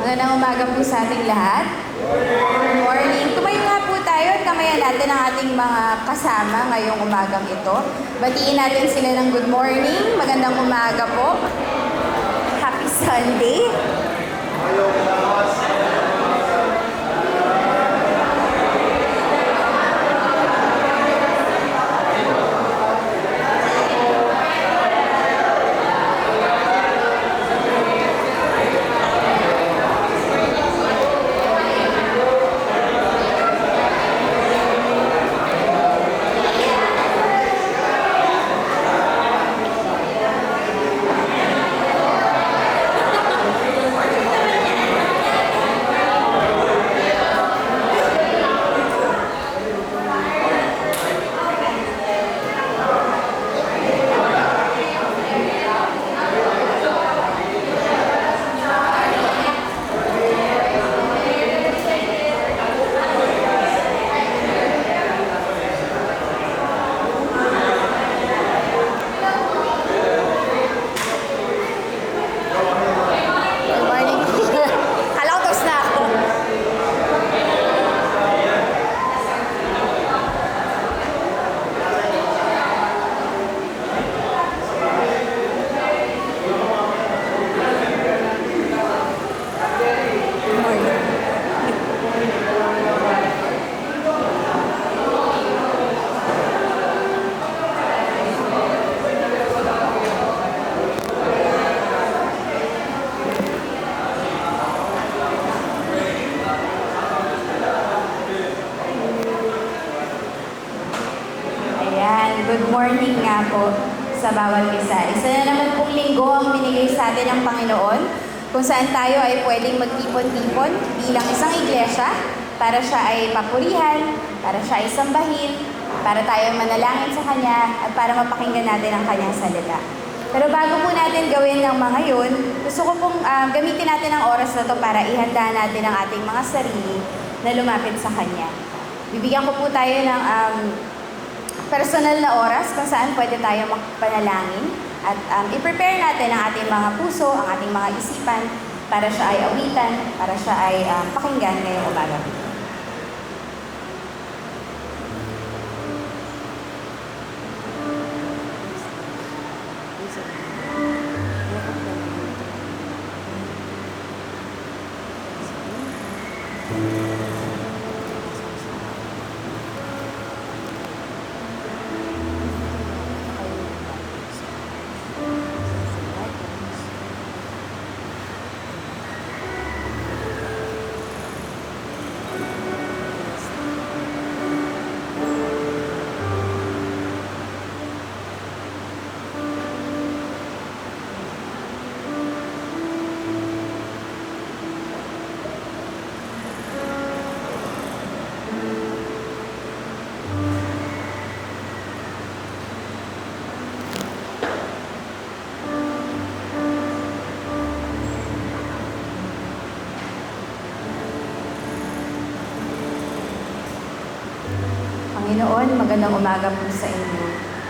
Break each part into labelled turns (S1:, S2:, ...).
S1: Magandang umaga po sa ating lahat. Good morning. Tumayo nga po tayo at kamayan natin ang ating mga kasama ngayong umagang ito. Batiin natin sila ng good morning. Magandang umaga po. Happy Sunday. Good morning nga po sa bawat isa. Isa na naman pong linggo ang binigay sa atin ng Panginoon kung saan tayo ay pwedeng magtipon-tipon bilang isang iglesia para siya ay papurihan, para siya ay sambahin, para tayo manalangin sa Kanya at para mapakinggan natin ang Kanyang salita. Pero bago po natin gawin ng mga yun, gusto ko pong gamitin natin ang oras na to para ihanda natin ang ating mga sarili na lumapit sa Kanya. Bibigyan ko po tayo ng personal na oras kung saan pwede tayo magpanalangin at i-prepare natin ang ating mga puso, ang ating mga isipan para siya ay awitan, para siya ay pakinggan ngayong umaga. Panginoon, magandang umaga po sa inyo.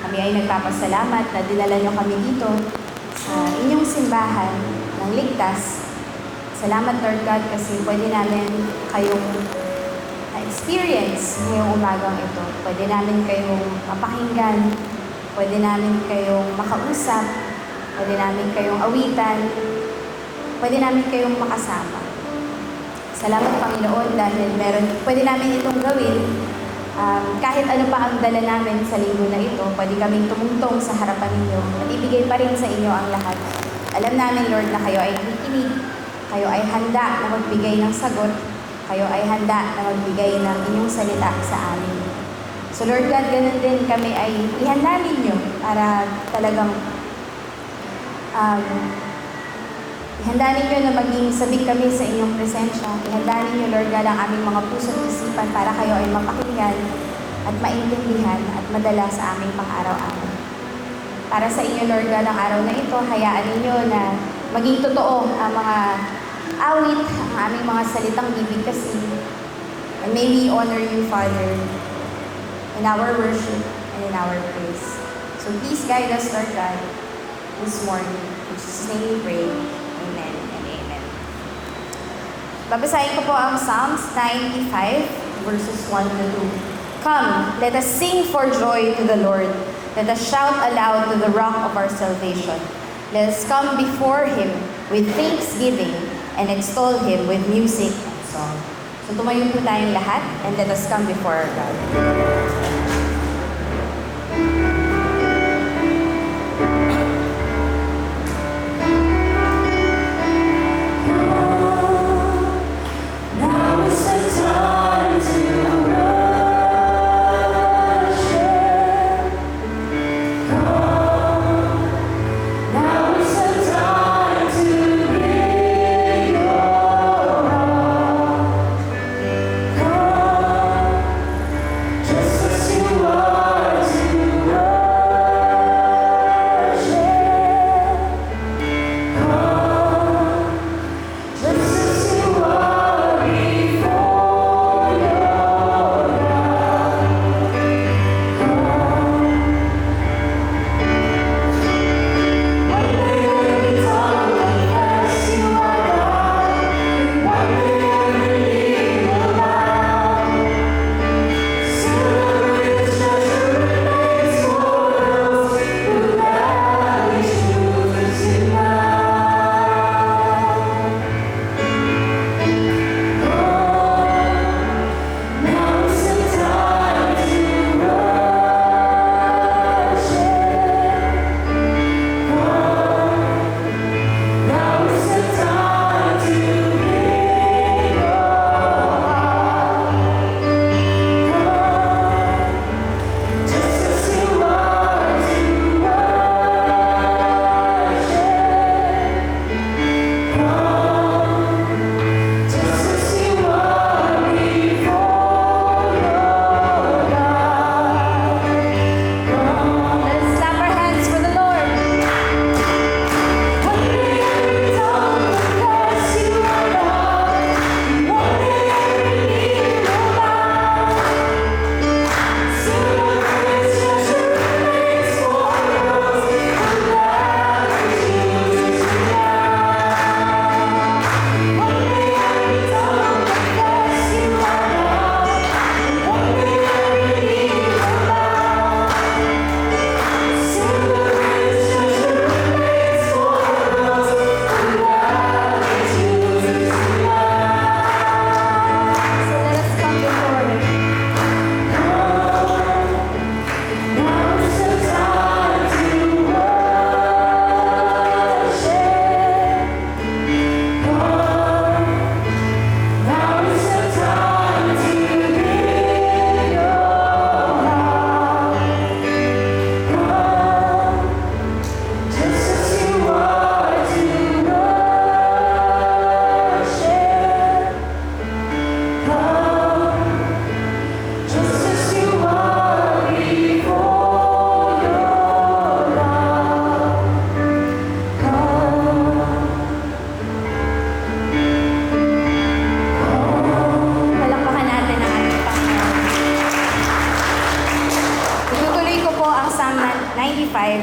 S1: Kami ay nagpapasalamat na dinala niyo kami dito sa inyong simbahan ng ligtas. Salamat, Lord God, kasi pwede namin kayong na-experience ngayong umagang ito. Pwede namin kayong mapakinggan, pwede namin kayong makausap, pwede namin kayong awitan, pwede namin kayong makasama. Salamat, Panginoon, dahil pwede namin itong gawin. Kahit ano pa ang dala namin sa linggo na ito, pwede kaming tumungtong sa harapan ninyo at ibigay pa rin sa inyo ang lahat. Alam namin, Lord, na kayo ay nakikinig, kayo ay handa na magbigay ng sagot, kayo ay handa na magbigay ng inyong salita sa amin. So Lord God, ganun din kami ay ihanda ninyo para talagang ihanda ninyo na maging sabik kami sa inyong presensya. Ihanda ninyo, Lord God, ang aming mga puso at isipan para kayo ay mapakinggan at maintindihan at madala sa aming pang-araw-araw. Para sa inyo, Lord God, ang araw na ito, hayaan ninyo na maging totoo ang mga awit, ang aming mga salitang bibig kasi. And may we honor you, Father, in our worship and in our praise. So please guide us, Lord God, this morning. In Jesus' name we pray. Amen and amen. Babasahin ko po ang Psalms 95, verses 1 to 2. Come, let us sing for joy to the Lord. Let us shout aloud to the rock of our salvation. Let us come before Him with thanksgiving and extol Him with music and song. So tumayo po tayong lahat and let us come before our God.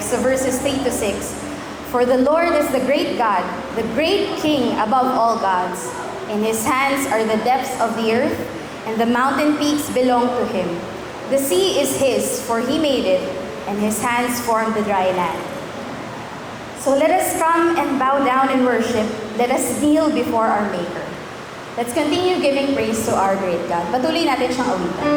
S1: So verses 3 to 6. For the Lord is the great God, the great King above all gods. In His hands are the depths of the earth, and the mountain peaks belong to Him. The sea is His, for He made it, and His hands formed the dry land. So let us come and bow down and worship. Let us kneel before our Maker. Let's continue giving praise to our great God. Patuloy natin siyang awitan.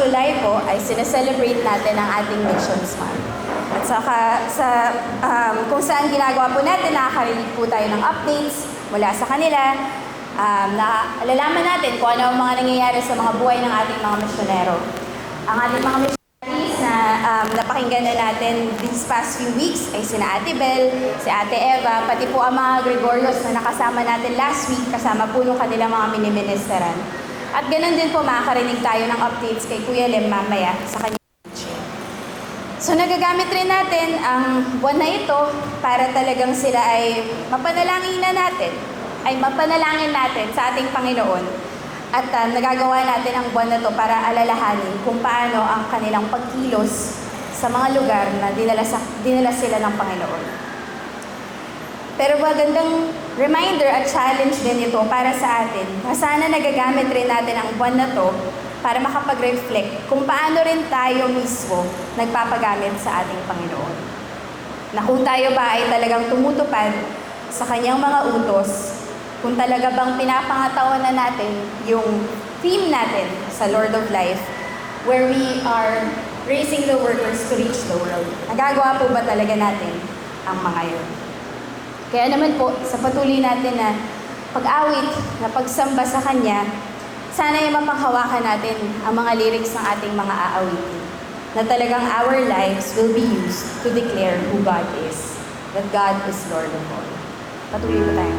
S1: July po ay sineselebrate natin ang ating Missions Month. At saka kung saan ginagawa po natin, nakakarinig po tayo ng updates mula sa kanila, na alalaman natin kung ano ang mga nangyayari sa mga buhay ng ating mga misyonero. Ang ating mga missionaries na napakinggan na natin these past few weeks ay sina Ate Bel, si Ate Eva, pati po ang mga Gregorios na nakasama natin last week, kasama po nung kanilang mga miniministeran. At ganun din po makakarinig tayo ng updates kay Kuya Lem mamaya sa kanyang teaching. So nagagamit rin natin ang buwan na ito para talagang sila ay mapanalangin natin sa ating Panginoon. At nagagawa natin ang buwan na ito para alalahanin kung paano ang kanilang pagkilos sa mga lugar na dinala sila ng Panginoon. Pero magandang reminder at challenge din ito para sa atin na sana nagagamit rin natin ang buwan na ito para makapag-reflect kung paano rin tayo mismo nagpapagamit sa ating Panginoon. Na kung tayo ba ay talagang tumutupad sa kanyang mga utos, kung talaga bang pinapangatawan na natin yung theme natin sa Lord of Life, where we are raising the workers to reach the world. Nagagawa po ba talaga natin ang mga yun? Kaya naman po, sa patuloy natin na pag-awit, na pagsamba sa Kanya, sana ay mapanghawakan natin ang mga lyrics ng ating mga aawitin. Na talagang our lives will be used to declare who God is. That God is Lord of all. Patuloy po tayo.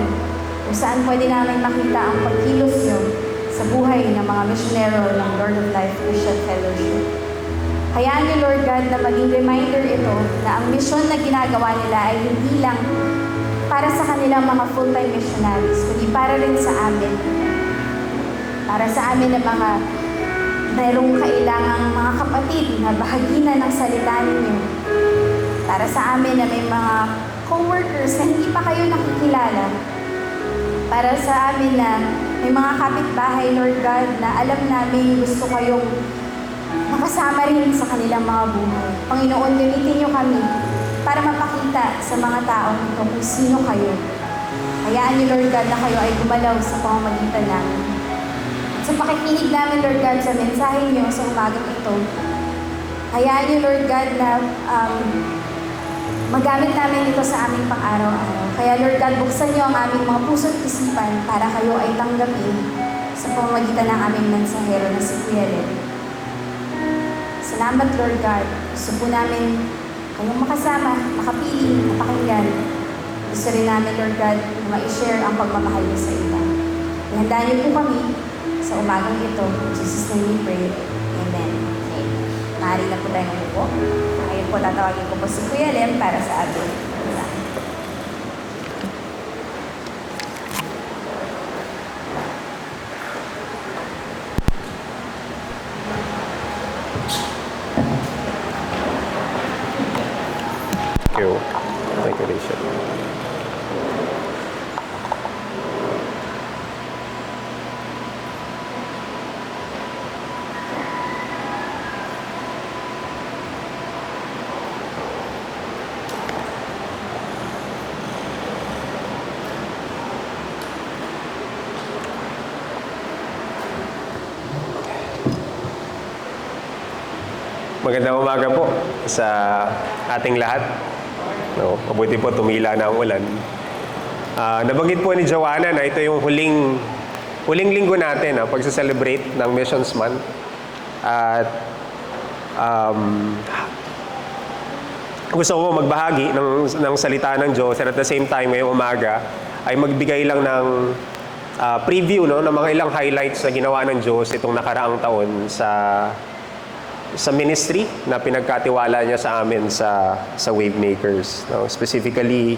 S1: kasalukuyan kung saan pwede namin makita ang pagkilos nyo sa buhay ng mga misyonero ng Lord of Life Christian Fellowship. Hayaan niyo, Lord God, na maging reminder ito na ang misyon na ginagawa nila ay hindi lang para sa kanilang mga full-time missionaries, kundi para rin sa amin. Para sa amin na mga mayroong kailangang mga kapatid na bahagina ng salita ninyo. Para sa amin na may mga co-workers na hindi pa kayo nakikilala. Para sa amin na may mga kapitbahay, Lord God, na alam namin gusto kayong makasama rin sa kanilang mga buhay. Panginoon, gamitin niyo kami para mapakita sa mga taong ito kung sino kayo. Hayaan niyo, Lord God, na kayo ay gumalaw sa pamamagitan namin. Sa pakikinig namin, Lord God, sa mensahe niyo sa umagang ito, hayaan niyo, Lord God, na magamit namin ito sa aming pang-araw-araw. Kaya, Lord God, buksan niyo ang aming mga puso't isipan para kayo ay tanggapin sa pamamagitan ng aming mensahero na si Kuya Len. Salamat, Lord God. Gusto po namin kayong makasama, makapili, mapakinggan. Gusto rin namin, Lord God, na ma-share ang pagmamahal niyo sa iba. Ihandaan niyo po kami sa umagang ito. In Jesus' name we pray. Amen. Okay. Maaari na po tayong umupo. Ngayon po, tatawagin ko po si Kuya Lem para sa atin.
S2: Thank you, Rachel. Magandang umaga po sa ating lahat. No, mabuti po tumila na ang ulan. Nabanggit po ni Joanna na ito yung huling linggo natin, pagsa-celebrate ng Missions Month. At gusto ko magbahagi ng salita ng Diyos, and at the same time ngayong umaga ay magbigay lang ng preview, no, ng mga ilang highlights na ginawa ng Diyos itong nakaraang taon sa ministry na pinagkatiwala niya sa amin sa Wavemakers. No? Specifically,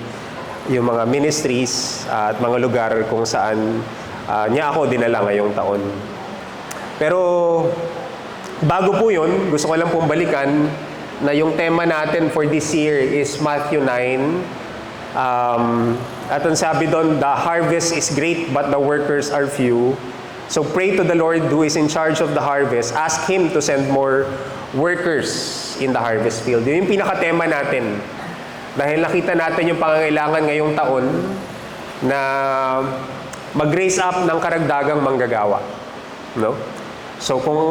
S2: yung mga ministries at mga lugar kung saan niya ako dinala ngayong taon. Pero bago po yun, gusto ko lang pong balikan na yung tema natin for this year is Matthew 9. At ang sabi doon, the harvest is great but the workers are few. So pray to the Lord who is in charge of the harvest. Ask Him to send more workers in the harvest field. Yun yung pinaka-tema natin. Dahil nakita natin yung pangangailangan ngayong taon na mag-raise up ng karagdagang manggagawa. No? So kung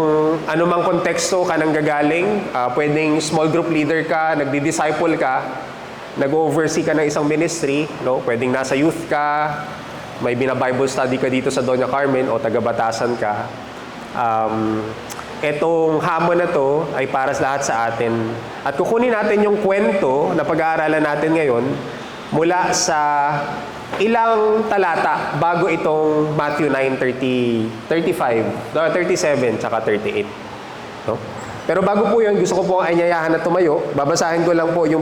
S2: ano mang konteksto ka nang gagaling, pwedeng small group leader ka, nagdi-disciple ka, nag-oversee ka ng isang ministry, no? Pwedeng nasa youth ka, may bina-Bible study ka dito sa Doña Carmen o taga-Batasan ka. Etong hamon na to ay para sa lahat sa atin. At kukunin natin yung kwento na pag-aaralan natin ngayon mula sa ilang talata bago itong Matthew 9:37, tsaka 38. No? Pero bago po yun, gusto ko po ang anyayahan na tumayo. Babasahin ko lang po yung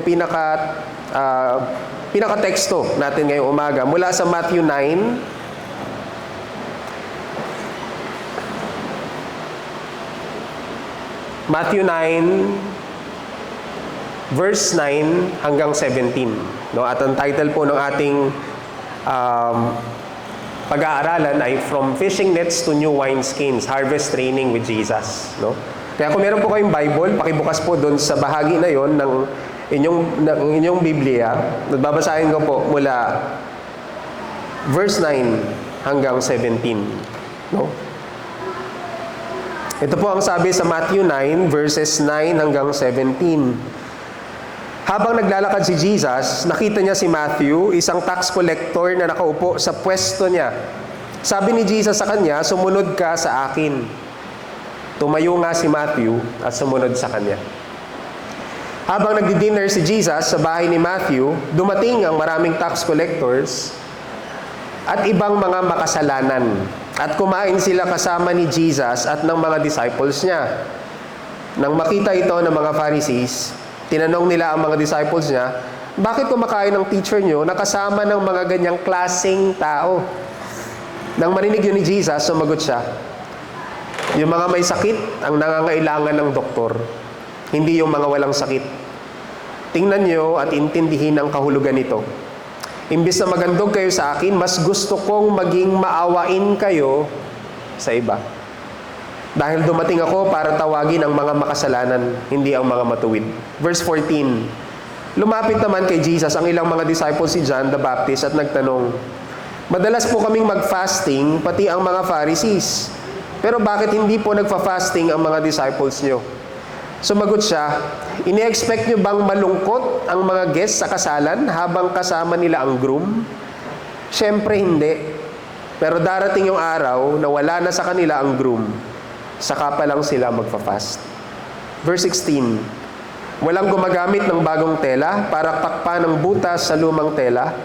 S2: pinaka-teksto natin ngayong umaga mula sa Matthew 9. Matthew 9, verse 9 hanggang 17. No? At ang title po ng ating pag-aaralan ay From Fishing Nets to New Wineskins, Harvest Training with Jesus. No? Kaya kung meron po kayong Bible, pakibukas po doon sa bahagi na yon ng inyong Biblia. Babasahin ko po mula verse 9 hanggang 17. No? Ito po ang sabi sa Matthew 9, verses 9 hanggang 17. Habang naglalakad si Jesus, nakita niya si Matthew, isang tax collector na nakaupo sa pwesto niya. Sabi ni Jesus sa kanya, "Sumunod ka sa akin." Tumayo nga si Matthew at sumunod sa kanya. Habang nagdi-dinner si Jesus sa bahay ni Matthew, dumating ang maraming tax collectors at ibang mga makasalanan. At kumain sila kasama ni Jesus at ng mga disciples niya. Nang makita ito ng mga Pharisees, tinanong nila ang mga disciples niya, bakit kumakain ng teacher niyo na kasama ng mga ganyang klaseng tao? Nang marinig yun ni Jesus, sumagot siya, yung mga may sakit ang nangangailangan ng doktor, hindi yung mga walang sakit. Tingnan niyo at intindihin ang kahulugan nito. Imbis na magandog kayo sa akin, mas gusto kong maging maawain kayo sa iba. Dahil dumating ako para tawagin ang mga makasalanan, hindi ang mga matuwid. Verse 14. Lumapit naman kay Jesus ang ilang mga disciples si John the Baptist at nagtanong, madalas po kaming mag-fasting, pati ang mga Pharisees. Pero bakit hindi po nagfa-fasting ang mga disciples niyo? Sumagot siya, ini-expect nyo bang malungkot ang mga guests sa kasalan habang kasama nila ang groom? Siyempre hindi. Pero darating yung araw na wala na sa kanila ang groom. Saka pa lang sila magfa-fast. Verse 16. Walang gumagamit ng bagong tela para takpan ng butas sa lumang tela.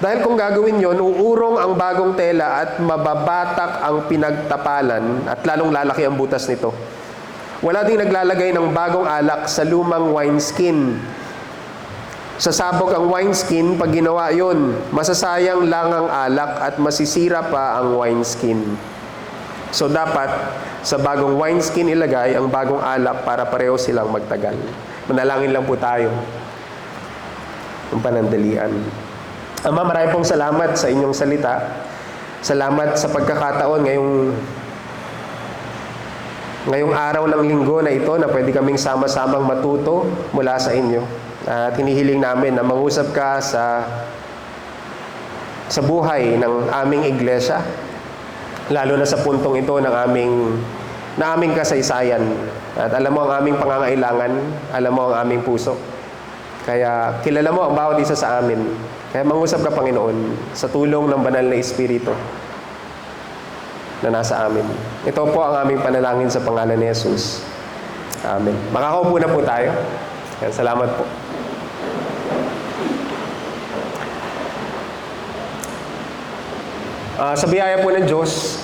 S2: Dahil kung gagawin yon, uurong ang bagong tela at mababatak ang pinagtapalan at lalong lalaki ang butas nito. Wala ding naglalagay ng bagong alak sa lumang wineskin. Sasabog ang wineskin pag ginawa yun. Masasayang lang ang alak at masisira pa ang wineskin. So dapat sa bagong wineskin ilagay ang bagong alak para pareho silang magtagal. Manalangin lang po tayo. Ang panandalian. Ama, maraming pong salamat sa inyong salita. Salamat sa pagkakataon ngayong araw ng linggo na ito na pwede kaming sama-samang matuto mula sa inyo. At hinihiling namin na mangusap ka sa buhay ng aming iglesia, lalo na sa puntong ito ng aming kasaysayan. At alam mo ang aming pangangailangan, alam mo ang aming puso. Kaya kilala mo ang bawat isa sa amin. Kaya mangusap ka, Panginoon, sa tulong ng banal na Espiritu na nasa amin. Ito po ang aming panalangin sa pangalan ni Jesus. Amen. Makakaupo na po tayo. Kaya salamat po. Sa biyaya po ng Diyos,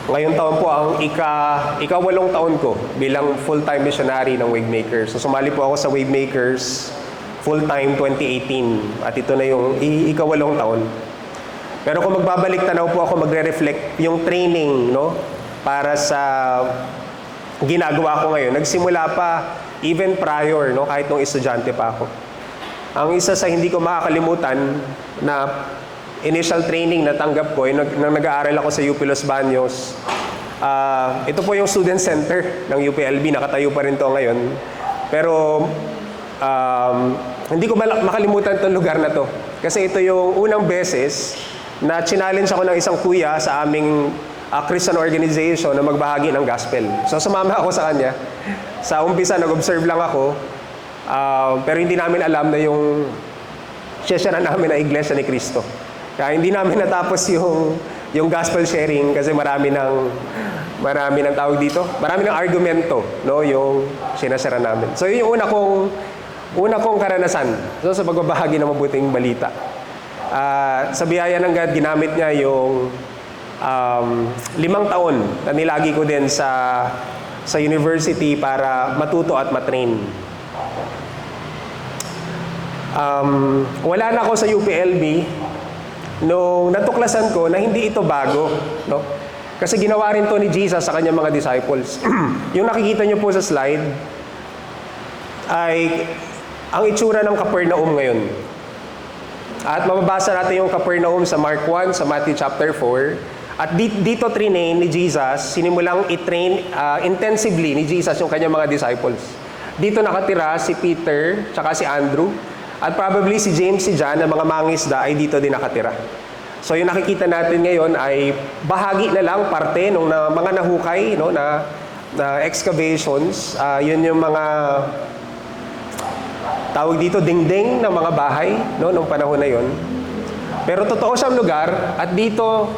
S2: ngayong taon po ang ika-8 taon ko bilang full-time missionary ng Wavemakers. So sumali po ako sa Wavemakers full-time 2018 at ito na yung ika-8 taon. Pero kung magbabalik tanaw po ako, magre-reflect yung training, no, para sa ginagawa ko ngayon. Nagsimula pa even prior, no, kahit nung estudyante pa ako. Ang isa sa hindi ko makakalimutan na initial training na tanggap ko, nang nag-aaral ako sa UP Los Baños, ito po yung student center ng UPLB, nakatayo pa rin to ngayon. Pero hindi ko makalimutan itong lugar na to. Kasi ito yung unang beses na challenge ako ng isang kuya sa aming Christian organization na magbahagi ng gospel. So sumama ako sa kanya. Sa umpisa, nag-observe lang ako. Pero hindi namin alam na yung session namin na Iglesia ni Cristo. Kaya hindi namin natapos yung gospel sharing kasi marami ng tawag dito. Marami ng argumento, no, yung sinasara namin. So yun yung una kong karanasan. So sa pagbabahagi ng mabuting balita. Sa biyaya ng God, ginamit niya yung 5 taon na nilagi ko din sa university para matuto at matrain. Wala na ako sa UPLB nung natuklasan ko na hindi ito bago, no? Kasi ginawa rin to ni Jesus sa kanyang mga disciples. Yung nakikita niyo po sa slide ay ang itsura ng Capernaum ngayon. At mababasa natin yung Capernaum sa Mark 1, sa Matthew chapter 4. At dito trinain ni Jesus, sinimulang i-train intensively ni Jesus yung kanyang mga disciples. Dito nakatira si Peter, tsaka si Andrew. At probably si James, si John, na mga mangisda ay dito din nakatira. So yung nakikita natin ngayon ay bahagi na lang, parte ng mga nahukay, no, na excavations. Yun yung mga tawag dito dingding ng mga bahay, no, nung panahon na yon. Pero totoo siyang lugar at dito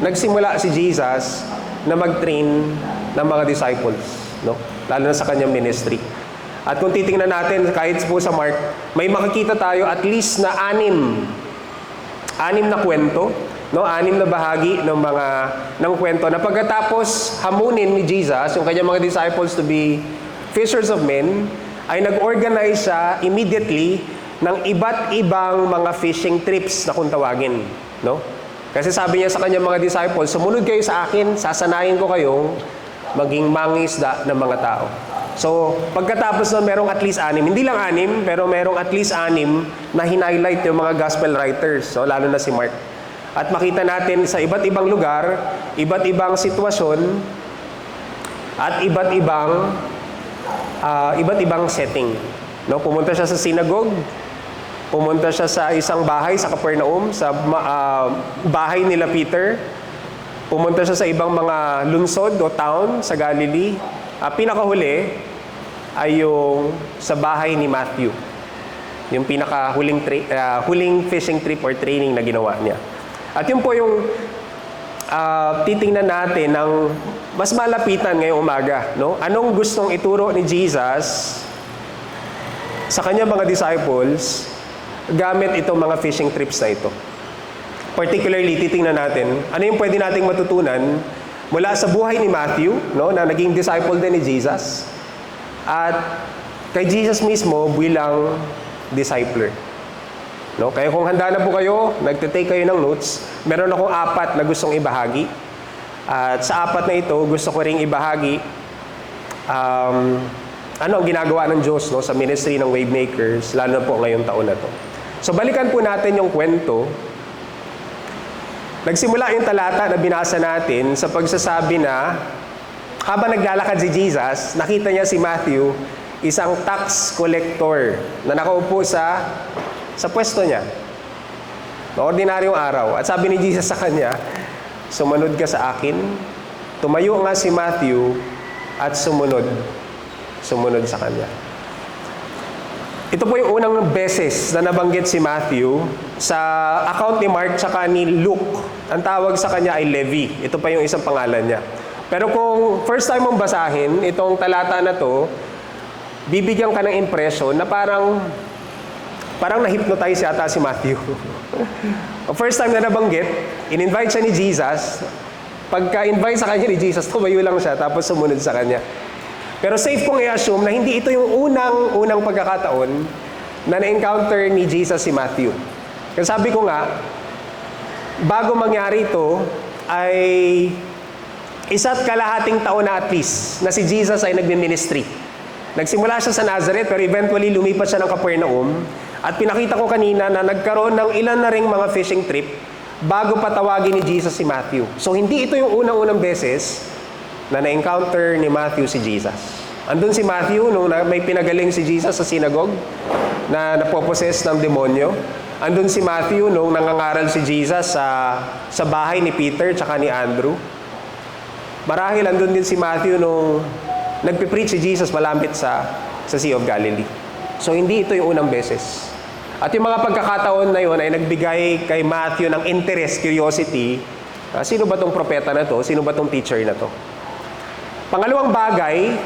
S2: nagsimula si Jesus na mag-train ng mga disciples, no, lalo na sa kanyang ministry. At kung titingnan natin kahit po sa Mark, may makikita tayo at least na 6 na kwento No, 6 na bahagi ng kwento na pagkatapos hamunin ni Jesus yung kanyang mga disciples to be fishers of men, ay nag-organize siya immediately ng iba't ibang mga fishing trips na kung tawagin, no? Kasi sabi niya sa kanyang mga disciples, sumunod kayo sa akin, sasanayin ko kayong maging mangingisda ng mga tao. So, pagkatapos na merong at least 6, hindi lang 6, pero merong at least 6 na hinighlight yung mga gospel writers, so, lalo na si Mark. At makita natin sa iba't ibang lugar, iba't ibang sitwasyon, at iba't ibang setting. No, pumunta siya sa synagogue, pumunta siya sa isang bahay sa Capernaum, sa bahay nila Peter. Pumunta siya sa ibang mga lungsod o town sa Galilee. Pinakahuli ay yung sa bahay ni Matthew. Yung huling fishing trip or training na ginawa niya. At yun po yung titingnan natin ng mas malapitan ngayong umaga. No? Anong gustong ituro ni Jesus sa kanyang mga disciples gamit itong mga fishing trips na ito? Particularly, titingnan natin, ano yung pwede nating matutunan mula sa buhay ni Matthew, no, na naging disciple din ni Jesus, at kay Jesus mismo bilang discipler. No? Kaya kung handa na po kayo, nagtitake kayo ng notes, meron akong 4 na gustong ibahagi. At sa 4 na ito, gusto ko ring ibahagi ano ang ginagawa ng Diyos, no, sa ministry ng Wavemakers, lalo na po ngayong taon na to. So balikan po natin yung kwento. Nagsimula yung talata na binasa natin sa pagsasabi na habang naglalakad si Jesus, nakita niya si Matthew, isang tax collector na nakaupo sa pwesto niya. Ordinaryong araw. At sabi ni Jesus sa kanya, sumunod ka sa akin. Tumayo nga si Matthew at sumunod sa kanya. Ito po yung unang beses na nabanggit si Matthew sa account ni Mark tsaka ni Luke. Ang tawag sa kanya ay Levi. Ito pa yung isang pangalan niya. Pero kung first time mong basahin itong talata na to, bibigyan ka ng impression na parang na-hypnotize yata si Matthew. First time na nabanggit, in-invite siya ni Jesus. Pagka-invite sa kanya ni Jesus, tumayo lang siya tapos sumunod sa kanya. Pero safe kong i-assume na hindi ito yung unang pagkakataon na na-encounter ni Jesus si Matthew. Kasi sabi ko nga, bago mangyari ito, ay 1.5 taon na at least na si Jesus ay nagmi-ministry. Nagsimula siya sa Nazareth pero eventually lumipat siya ng Capernaum. At pinakita ko kanina na nagkaroon ng ilan na ring mga fishing trip bago patawagin ni Jesus si Matthew. So hindi ito yung unang beses na na-encounter ni Matthew si Jesus. Andun si Matthew nung may pinagaling si Jesus sa synagogue na napoposes ng demonyo. Andun si Matthew nung nangangaral si Jesus sa bahay ni Peter tsaka ni Andrew. Marahil andun din si Matthew nung nagpipreach si Jesus malapit sa Sea of Galilee. So hindi ito yung unang beses. At yung mga pagkakataon na yun ay nagbigay kay Matthew ng interest, curiosity. Sino ba tong propeta na to? Sino ba tong teacher na to? Pangalawang bagay,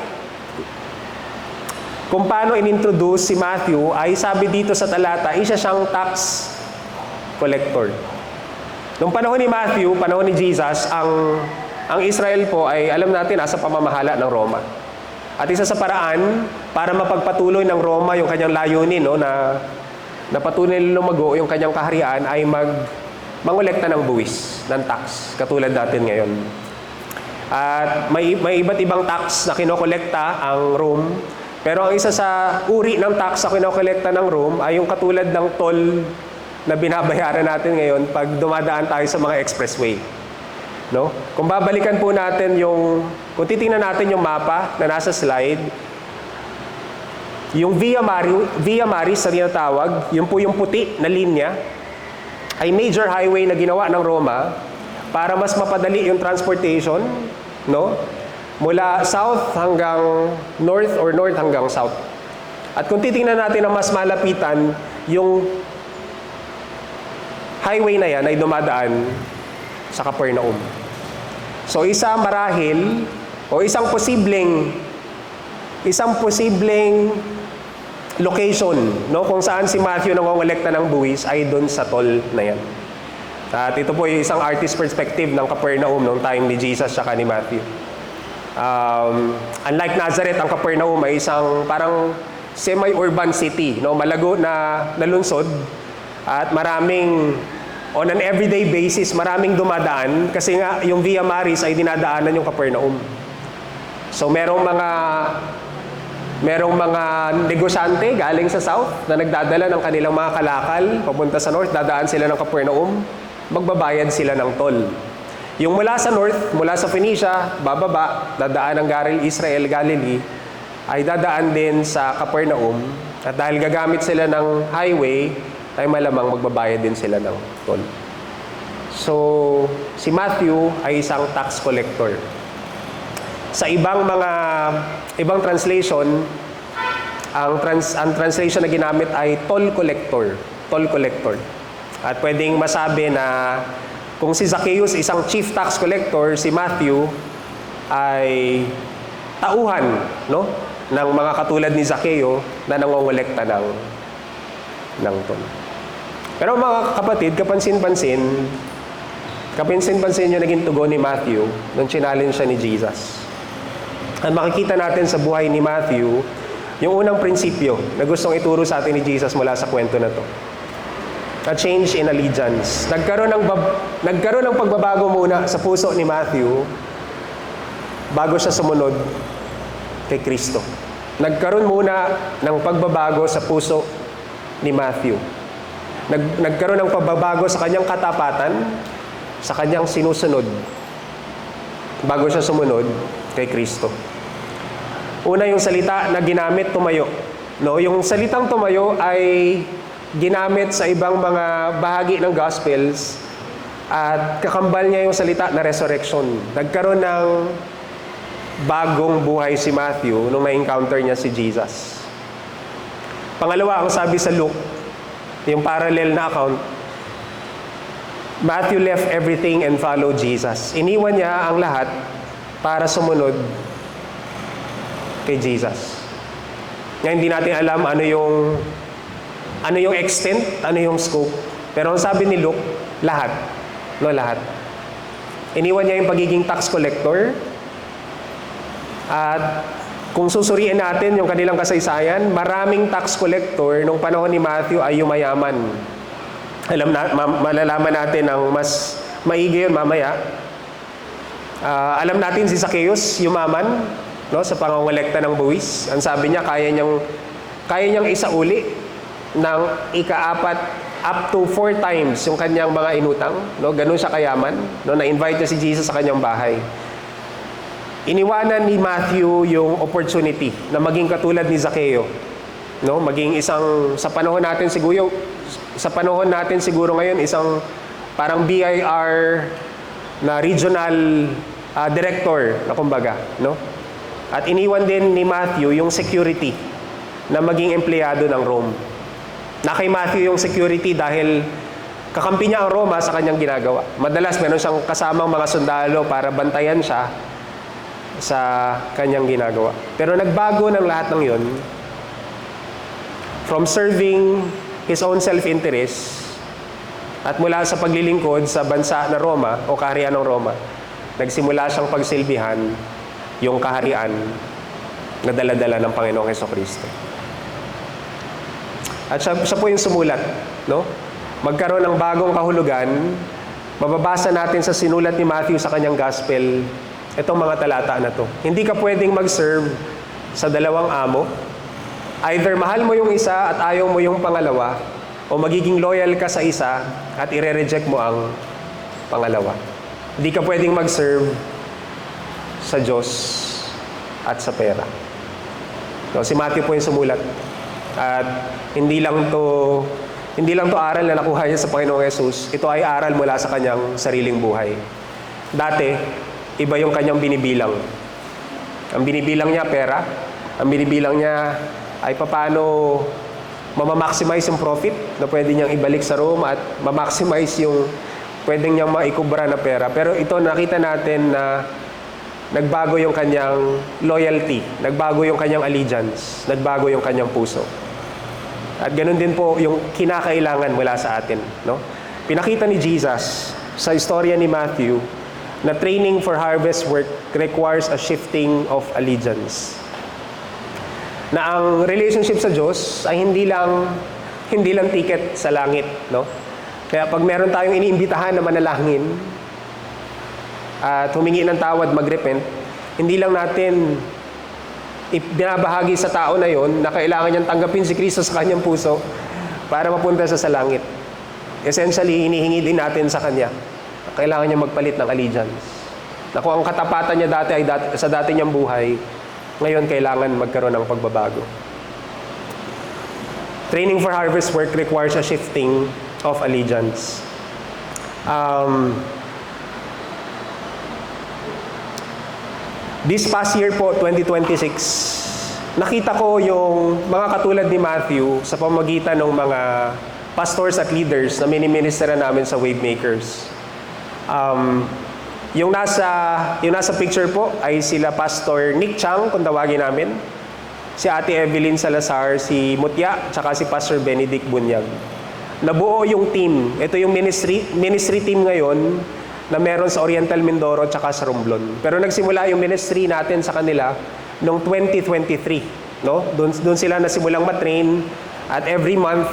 S2: kung paano inintroduce si Matthew, ay sabi dito sa talata, isa siyang tax collector. Nung panahon ni Matthew, panahon ni Jesus, ang Israel po ay, alam natin, nasa pamamahala ng Roma. At isa sa paraan, para mapagpatuloy ng Roma yung kanyang layunin, no, na patuloy lumago yung kanyang kaharian, ay mangolekta ng buwis, ng tax, katulad natin ngayon. At may iba't ibang tax na kinokolekta ang Rome. Pero ang isa sa uri ng tax na kinokolekta ng Rome ay yung katulad ng toll na binabayaran natin ngayon pag dumadaan tayo sa mga expressway. No? Kung babalikan po natin kung titingnan natin yung mapa na nasa slide, yung Via Maris na tinatawag, yun po yung puti na linya, ay major highway na ginawa ng Roma para mas mapadali yung transportation, no? Mula south hanggang north or north hanggang south. At kung titingnan natin ang mas malapitan, yung highway na yan ay dumadaan sa Capernaum. So isang posibleng location, no, kung saan si Matthew nangongolekta ng buwis ay doon sa toll na yan. At ito po yung isang artist perspective ng Capernaum noong time ni Jesus at ni Matthew. Unlike Nazareth, ang Capernaum ay isang parang semi-urban city, no? Malago na lungsod at maraming, on an everyday basis, maraming dumadaan kasi nga yung Via Maris ay dinadaanan yung Capernaum. So merong mga negosyante galing sa south na nagdadala ng kanilang mga kalakal papunta sa north, dadaan sila ng Capernaum, magbabayad sila ng toll. Yung mula sa north, mula sa Phoenicia, bababa, dadaan ng Israel, Galilee, ay dadaan din sa Capernaum. At dahil gagamit sila ng highway, ay malamang magbabayad din sila ng toll. So, si Matthew ay isang tax collector. Sa ibang translation, ang translation na ginamit ay toll collector. Toll collector. At pwedeng masabi na kung si Zacchaeus isang chief tax collector, si Matthew ay tauhan, no, ng mga katulad ni Zacchaeus na nangongolekta ng toll. Pero mga kapatid, kapansin-pansin yung naging tugon ni Matthew nung challenge siya ni Jesus. At makikita natin sa buhay ni Matthew yung unang prinsipyo na gustong ituro sa atin ni Jesus mula sa kwento na to. A change in allegiance. Nagkaroon ng pagbabago muna sa puso ni Matthew bago siya sumunod kay Kristo. Nagkaroon muna ng pagbabago sa puso ni Matthew. Nagkaroon ng pagbabago sa kanyang katapatan, sa kanyang sinusunod bago siya sumunod kay Kristo. Una, yung salita na ginamit, tumayo. No, yung salitang tumayo ay ginamit sa ibang mga bahagi ng Gospels at kakambal niya yung salita na resurrection. Nagkaroon ng bagong buhay si Matthew nung na-encounter niya si Jesus. Pangalawa, ang sabi sa Luke, yung parallel na account, Matthew left everything and followed Jesus. Iniwan niya ang lahat para sumunod kay Jesus. Ngayon, hindi natin alam ano yung extent, ano yung scope. Pero ang sabi ni Luke, lahat. No, lahat. Iniwan niya yung pagiging tax collector. At kung susuriin natin yung kanilang kasaysayan, maraming tax collector nung panahon ni Matthew ay yumayaman. Malalaman natin ang mas maigi yun mamaya. Alam natin si Zacchaeus, yumaman, no, sa pangongolekta ng buwis. Ang sabi niya, kaya niyang isauli ng ika-4 up to 4 times yung kanyang mga inutang. No? Ganun siya kayaman. No? Na-invite niya si Jesus sa kanyang bahay. Iniwanan ni Matthew yung opportunity na maging katulad ni Zacchaeus. No? Maging isang, sa panahon natin siguro ngayon, isang parang BIR na regional director na kumbaga. No? At iniwan din ni Matthew yung security na maging empleyado ng Rome. Na kay Matthew yung security dahil kakampi niya ang Roma sa kanyang ginagawa. Madalas meron siyang kasamang mga sundalo para bantayan siya sa kanyang ginagawa. Pero nagbago ng lahat ng yun from serving his own self-interest at mula sa paglilingkod sa bansa na Roma o kaharian ng Roma, nagsimula siyang pagsilbihan yung kaharian na dala-dala ng Panginoong Jesucristo. At siya po yung sumulat, no? Magkaroon ng bagong kahulugan. Mababasa natin sa sinulat ni Matthew sa kanyang gospel itong mga talata na to. Hindi ka pwedeng mag-serve sa dalawang amo. Either mahal mo yung isa at ayaw mo yung pangalawa, o magiging loyal ka sa isa at ire-reject mo ang pangalawa. Hindi ka pwedeng mag-serve sa Diyos at sa pera. So, si Matthew po yung sumulat. At hindi lang to aral na nakuha niya sa Panginoong Yesus. Ito ay aral mula sa kanyang sariling buhay. Dati, iba yung kanyang binibilang. Ang binibilang niya pera. Ang binibilang niya ay paano mamamaximize yung profit na pwede niyang ibalik sa Rome at mamaximize yung pwede niyang maikubra na pera. Pero ito, nakita natin na nagbago yung kanyang loyalty, nagbago yung kanyang allegiance, nagbago yung kanyang puso. At ganun din po yung kinakailangan mula sa atin, no? pinakita ni Jesus sa istorya ni Matthew na training for harvest work requires a shifting of allegiance. Na ang relationship sa Diyos ay hindi lang ticket sa langit, no? Kaya pag meron tayong iniimbitahan na manalangin at humingi ng tawad, magrepent, hindi lang natin binabahagi sa tao na yon na kailangan niyang tanggapin si Kristo sa kanyang puso para mapunta sa langit. Essentially, hinihingi din natin sa Kanya. Kailangan niya magpalit ng allegiance. Na kung ang katapatan niya dati ay sa dati niyang buhay, ngayon kailangan magkaroon ng pagbabago. Training for harvest work requires a shifting of allegiance. This past year po, 2026, nakita ko yung mga katulad ni Matthew sa pamamagitan ng mga pastors at leaders na mini-ministera namin sa Wavemakers. Yung nasa picture po ay sila Pastor Nick Chang, kung tawagin namin, si Ate Evelyn Salazar, si Mutya, tsaka si Pastor Benedict Bunyag. Nabuo yung team. Ito yung ministry team ngayon na meron sa Oriental Mindoro tsaka sa Romblon. Pero nagsimula yung ministry natin sa kanila noong 2023. No? Doon sila nasimulang matrain at every month,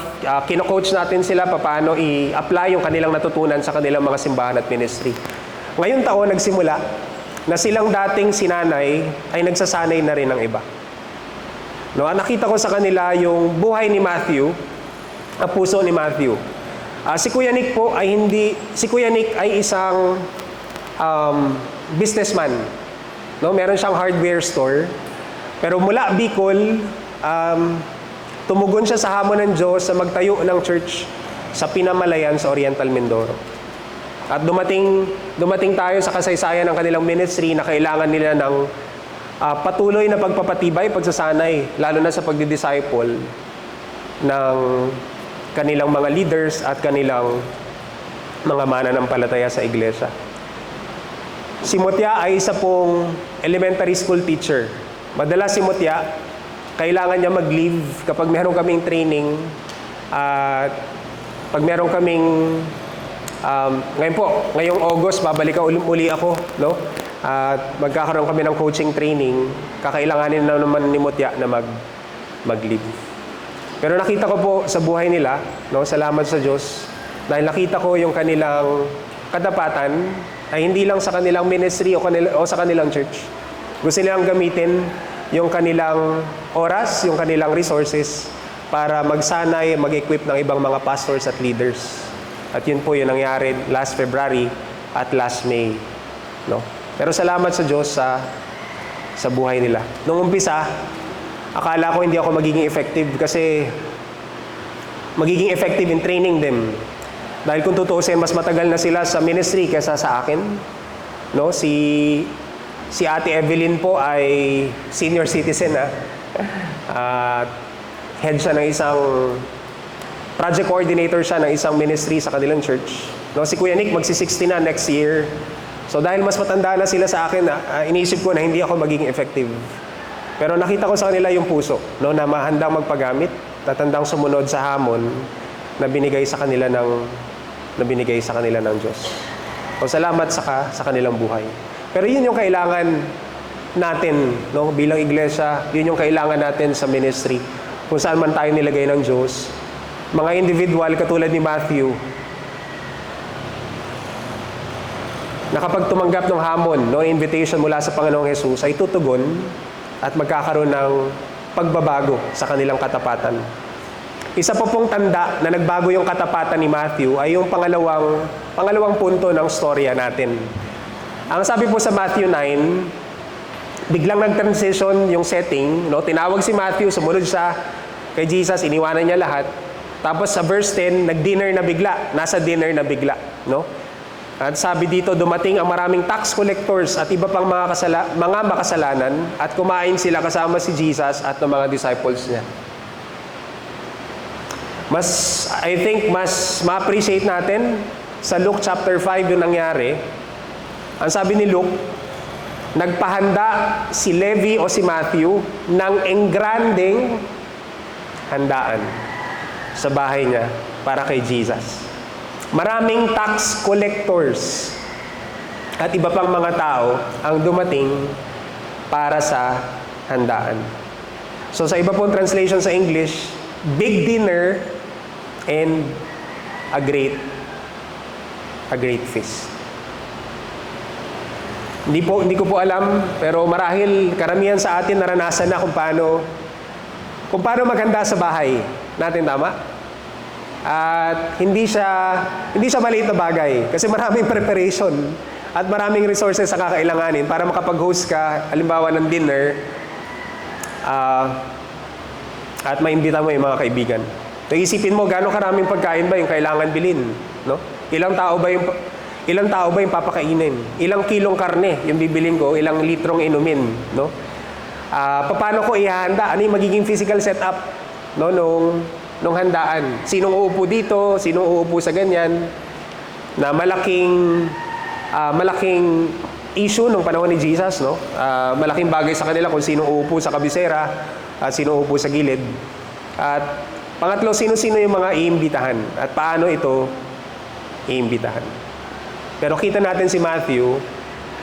S2: kino-coach natin sila paano i-apply yung kanilang natutunan sa kanilang mga simbahan at ministry. Ngayong taon, nagsimula na silang dating sinanay ay nagsasanay na rin ng iba. No? Nakita ko sa kanila yung buhay ni Matthew, ang puso ni Matthew. Si Kuya Nick po ay isang businessman. No, meron siyang hardware store. Pero mula Bicol, tumugon siya sa hamon ng Diyos sa magtayo ng church sa Pinamalayan sa Oriental Mindoro. At dumating tayo sa kasaysayan ng kanilang ministry na kailangan nila ng patuloy na pagpapatibay, pagsasanay, lalo na sa pagdi-disciple ng kanilang mga leaders at kanilang mga mananampalataya sa iglesia. Si Mutya ay isa pong elementary school teacher. Madalas si Mutya, kailangan niya mag-leave kapag meron kaming training at pag meron kaming ngayong August, babalik uli ako, no? At magkakaroon kami ng coaching training, kakailanganin na naman ni Mutya na mag-leave. Pero nakita ko po sa buhay nila, no, salamat sa Diyos, dahil nakita ko yung kanilang katapatan ay hindi lang sa kanilang ministry o sa kanilang church. Gusto nilang gamitin yung kanilang oras, yung kanilang resources para magsanay, mag-equip ng ibang mga pastors at leaders. At yun po yung nangyari last February at last May. No? Pero salamat sa Diyos sa buhay nila. Nung umpisa, akala ko hindi ako magiging effective kasi magiging effective in training them. Dahil kung tutuusin, mas matagal na sila sa ministry kaysa sa akin. No? Si Ate Evelyn po ay senior citizen. Head siya ng isang project coordinator siya ng isang ministry sa kanilang church. No? Si Kuya Nick magsi-60 na next year. So dahil mas matanda na sila sa akin, iniisip ko na hindi ako magiging effective. Pero nakita ko sa kanila yung puso, no, na mahandang magpagamit, tatandang sumunod sa hamon na binigay sa kanila ng Diyos. O salamat sa kanilang buhay. Pero yun yung kailangan natin, no, bilang iglesia, yun yung kailangan natin sa ministry. Kung saan man tayo nilagay ng Diyos, mga individual katulad ni Matthew, na kapag tumanggap ng hamon, no, invitation mula sa Panginoong Jesus, ay tutugon at magkakaroon ng pagbabago sa kanilang katapatan. Isa pa pong tanda na nagbago yung katapatan ni Matthew ay yung pangalawang punto ng storya natin. Ang sabi po sa Matthew 9, biglang nag-transition yung setting, no? Tinawag si Matthew, sumunod siya kay Jesus, iniwanan niya lahat. Tapos sa verse 10, nag-dinner na bigla, nasa dinner na bigla, no? At sabi dito, dumating ang maraming tax collectors at iba pang mga makasalanan at kumain sila kasama si Jesus at ng mga disciples niya. I think mas ma-appreciate natin sa Luke chapter 5 yung nangyari. Ang sabi ni Luke, nagpahanda si Levi o si Matthew ng engrandeng handaan sa bahay niya para kay Jesus. maraming tax collectors at iba pang mga tao ang dumating para sa handaan. So sa iba pong translation sa English, big dinner and a great feast. Hindi ko po alam, pero marahil karamihan sa atin naranasan na kung paano maghanda sa bahay natin, tama? At hindi siya maliit na bagay kasi maraming preparation at maraming resources sa kakailanganin para makapag-host ka, halimbawa ng dinner, at maimbita mo yung mga kaibigan. So isipin mo gaano karaming pagkain ba yung kailangan bilhin, no? Ilang tao ba yung papakainin? Ilang kilong karne yung bibilin ko, ilang litrong inumin, no? Paano ko ihahanda? Ano yung magiging physical setup, no, nung handaan? Sinong uupo dito? Sinong uupo sa ganyan? Na malaking issue nung panahon ni Jesus, no? Malaking bagay sa kanila kung sinong uupo sa kabisera at sinong uupo sa gilid. At pangatlo, sino-sino yung mga iimbitahan at paano ito iimbitahan. Pero kita natin si Matthew,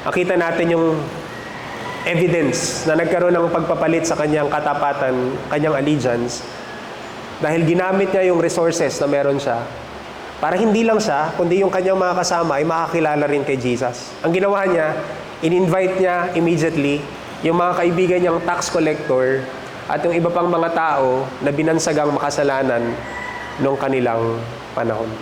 S2: kita natin yung evidence na nagkaroon ng pagpapalit sa kanyang katapatan, kanyang allegiance, dahil ginamit niya yung resources na meron siya para hindi lang siya, kundi yung kanyang mga kasama ay makakilala rin kay Jesus. Ang ginawa niya, in-invite niya immediately yung mga kaibigan niyang tax collector at yung iba pang mga tao na binansagang makasalanan noong kanilang panahon.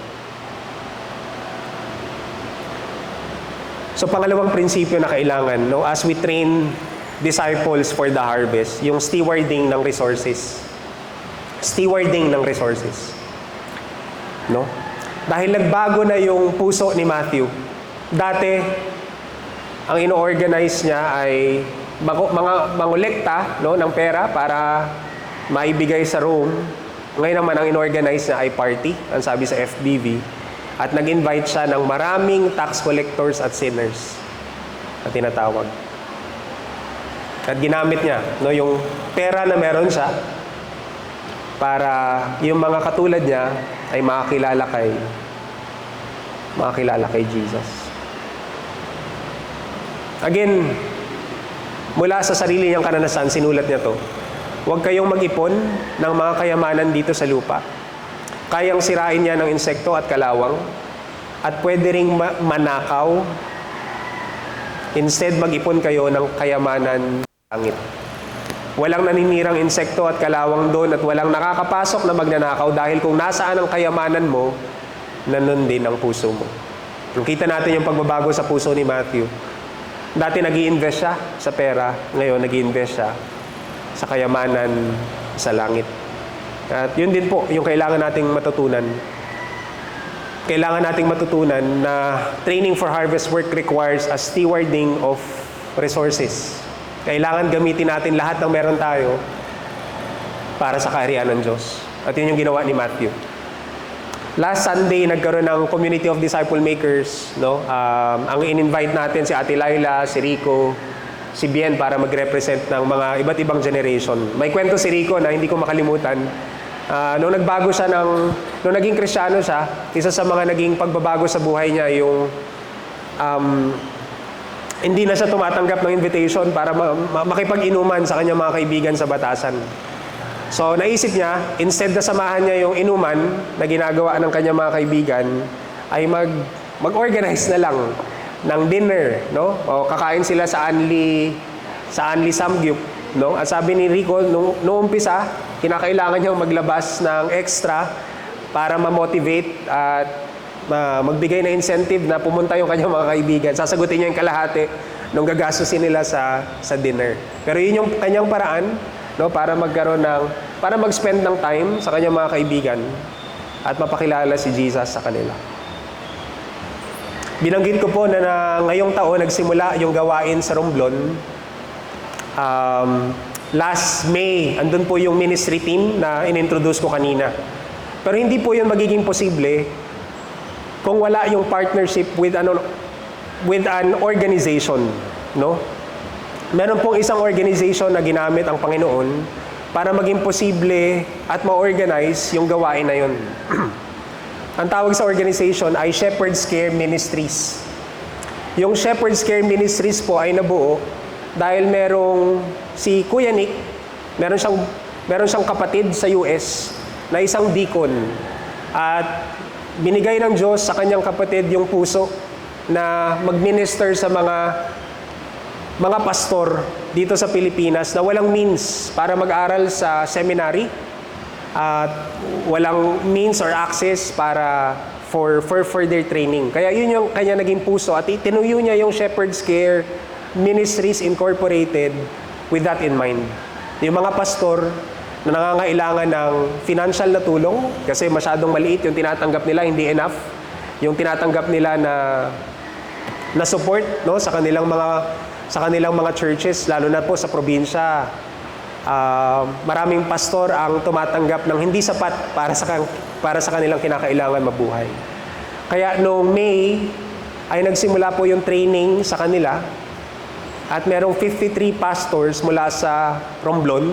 S2: So pangalawang prinsipyo na kailangan, no, as we train disciples for the harvest, yung stewarding ng resources. Stewarding ng resources. No? Dahil nagbago na yung puso ni Matthew. Dati, ang ino-organize niya ay mga mangolekta, no, ng pera para maibigay sa Rome. Ngayon naman, ang ino-organize niya ay party, ang sabi sa FBV. At nag-invite siya ng maraming tax collectors at sinners na tinatawag. At ginamit niya, no, yung pera na meron siya para yung mga katulad niya ay makakilala kay Jesus. Again, mula sa sarili niyang karanasan, sinulat niya to. Huwag kayong mag-ipon ng mga kayamanan dito sa lupa. Kayang sirain niya ng insekto at kalawang at pwede ring manakaw. Instead, mag-ipon kayo ng kayamanan sa langit. Walang naninirang insekto at kalawang doon at walang nakakapasok na magnanakaw dahil kung nasaan ang kayamanan mo, nanon din ang puso mo. Kita natin yung pagbabago sa puso ni Matthew. Dati nag-i-invest siya sa pera, ngayon nag-i-invest siya sa kayamanan sa langit. At yun din po yung kailangan nating matutunan. Kailangan nating matutunan na training for harvest work requires a stewarding of resources. Kailangan gamitin natin lahat ng meron tayo para sa kaharian ng Diyos. At yun yung ginawa ni Matthew. Last Sunday, nagkaroon ng Community of Disciple Makers. No? Ang in-invite natin si Ate Laila, si Rico, si Bien para mag-represent ng mga iba't ibang generation. May kwento si Rico na hindi ko makalimutan. Nung naging Kristiyano siya, isa sa mga naging pagbabago sa buhay niya yung hindi na siya tumatanggap ng invitation para makipag-inuman sa kanyang mga kaibigan sa batasan. So, naisip niya, instead na samahan niya yung inuman na ginagawa ng kanyang mga kaibigan, ay mag-organize na lang ng dinner, no? O kakain sila sa Anli Samgyup, no? At sabi ni Rico, nung umpisa, kinakailangan niyang maglabas ng extra para ma-motivate at magbigay na incentive na pumunta yung kanyang mga kaibigan. Sasagutin niya yung kalahati nung gagastusin nila sa dinner. Pero yun yung kanyang paraan, no, para mag-spend ng time sa kanyang mga kaibigan at mapakilala si Jesus sa kanila. Binanggit ko po na ngayong taon nagsimula yung gawain sa Romblon. Last May, andun po yung ministry team na inintroduce ko kanina. Pero hindi po yun magiging posible kung wala yung partnership with an organization, no? Meron pong isang organization na ginamit ang Panginoon para maging posible at ma-organize yung gawain na yun. Ang tawag sa organization ay Shepherd's Care Ministries. Yung Shepherd's Care Ministries po ay nabuo dahil merong si Kuya Nick, meron siyang kapatid sa US na isang deacon. At binigay ng Diyos sa kanyang kapatid yung puso na mag-minister sa mga pastor dito sa Pilipinas na walang means para mag-aral sa seminary at walang means or access para for further training. Kaya yun yung kanya naging puso at itinuyo niya yung Shepherd's Care Ministries Incorporated with that in mind. Yung mga pastor na nangangailangan ng financial na tulong kasi masyadong maliit yung tinatanggap nila, hindi enough. Yung tinatanggap nila na support, no, sa kanilang mga churches, lalo na po sa probinsya. Maraming pastor ang tumatanggap ng hindi sapat para sa kanilang kinakailangan mabuhay. Kaya noong May ay nagsimula po yung training sa kanila at merong 53 pastors mula sa Romblon,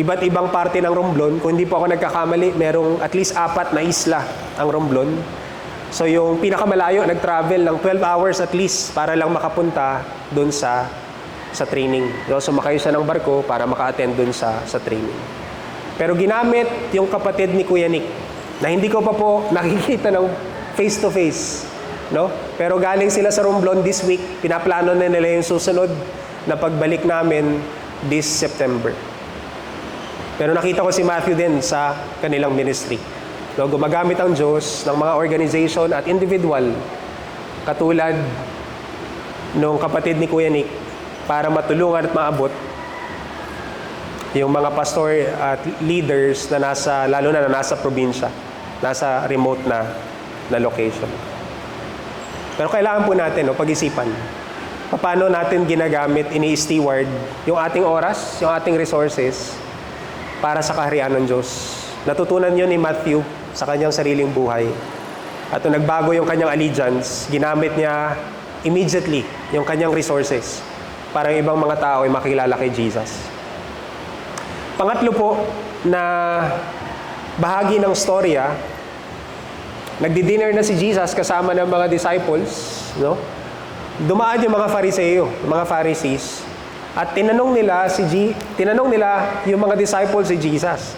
S2: iba't ibang parte ng Romblon. Kung hindi po ako nagkakamali, merong at least 4 na isla ang Romblon. So yung pinakamalayo, nag-travel ng 12 hours at least para lang makapunta doon sa training. No? Sumakay siya ng barko para maka-attend doon sa training. Pero ginamit yung kapatid ni Kuya Nick na hindi ko pa po nakikita ng face-to-face. No? Pero galing sila sa Romblon this week, pinaplano na nila yung susunod na pagbalik namin this September. Pero nakita ko si Matthew din sa kanilang ministry. No, gumagamit ang Diyos ng mga organization at individual katulad nung kapatid ni Kuya Nick para matulungan at maabot yung mga pastor at leaders na lalo na nasa probinsya, nasa remote na location. Pero kailangan po natin pag-isipan paano natin ginagamit, ini-steward yung ating oras, yung ating resources para sa kaharian ng Diyos. Natutunan yun ni Matthew sa kanyang sariling buhay. At nung nagbago yung kanyang allegiance, ginamit niya immediately yung kanyang resources para yung ibang mga tao ay makilala kay Jesus. Pangatlo po na bahagi ng storya, nagdi-dinner na si Jesus kasama ng mga disciples, no? Dumaan yung mga Fariseo, mga Pharisees, at tinanong nila yung mga disciples si Jesus,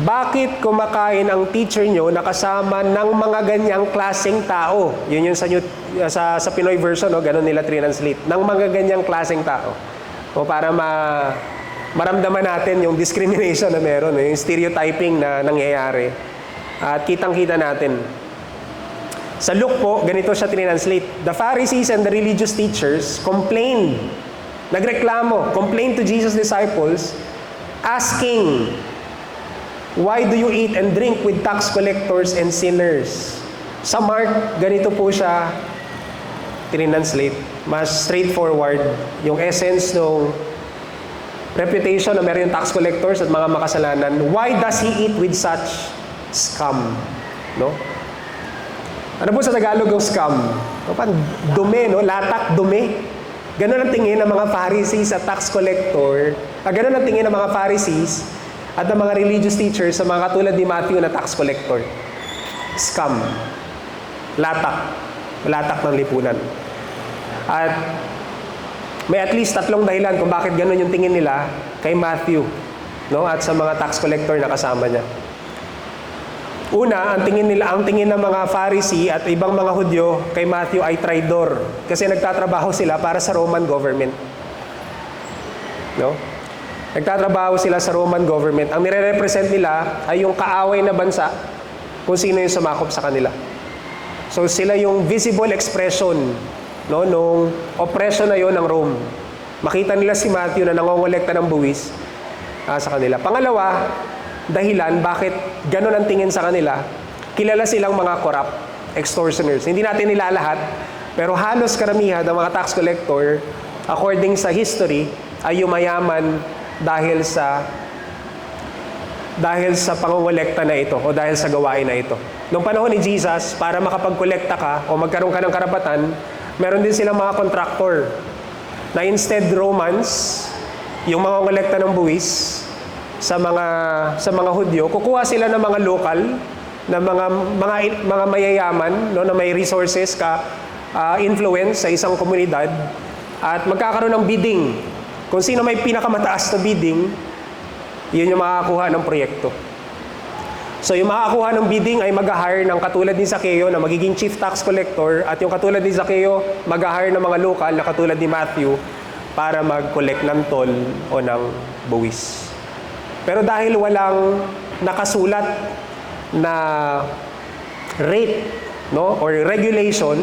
S2: bakit kumakain ang teacher nyo na kasama ng mga ganyang klaseng tao? Yun yung sa Pinoy version, ganun nila translate. Ng mga ganyang klaseng tao. O para maramdaman natin yung discrimination na meron, yung stereotyping na nangyayari. At kitang-kita natin. Sa Luke po, ganito siya translate. The Pharisees and the religious teachers complained to Jesus' disciples, asking, why do you eat and drink with tax collectors and sinners? Sa Mark, ganito po siya translate. Mas straightforward. Yung essence ng reputation na meron yung tax collectors at mga makasalanan. Why does he eat with such scum? No? Ano po sa Tagalog yung scum? Dumi, no? Latak, dumi. Ganon ang tingin ng mga Pharisees at tax collector. Ganon ang tingin ng mga Pharisees at ng mga religious teachers sa mga katulad ni Matthew na tax collector. Scum. Latak ng lipunan. At may at least 3 dahilan kung bakit gano'n yung tingin nila kay Matthew, no? At sa mga tax collector na kasama niya. Una, ang tingin ng mga Pharisee at ibang mga Hudyo kay Matthew ay traidor kasi nagtatrabaho sila para sa Roman government. No? Nagtatrabaho sila sa Roman government. Ang nire-represent nila ay yung kaaway na bansa kung sino yung sumakop sa kanila. So sila yung visible expression, no, nung oppression na yon ng Rome. Makita nila si Matthew na nangongolekta ng buwis sa kanila. Pangalawa, dahilan bakit ganun ang tingin sa kanila, kilala silang mga corrupt, extortioners. Hindi natin nilalahat, pero halos karamihan ng mga tax collector, according sa history, ay yumayaman dahil sa pangongolekta na ito o dahil sa gawain na ito. Noong panahon ni Jesus, para makapagkolekta ka o magkaroon ka ng karapatan, meron din silang mga contractor na instead Romans, yung mga ngolekta ng buwis sa mga Hudyo, kukuha sila ng mga local na mga mayayaman, no, na may resources influence sa isang komunidad, at magkakaroon ng bidding. Kung sino may pinakamataas na bidding, yun yung makakakuha ng proyekto. So yung makakakuha ng bidding ay mag-hire ng katulad ni Zaccheo na magiging chief tax collector, at yung katulad ni Zaccheo mag-hire ng mga lokal na katulad ni Matthew para mag-collect ng toll o ng buwis. Pero dahil walang nakasulat na rate, no, or regulation,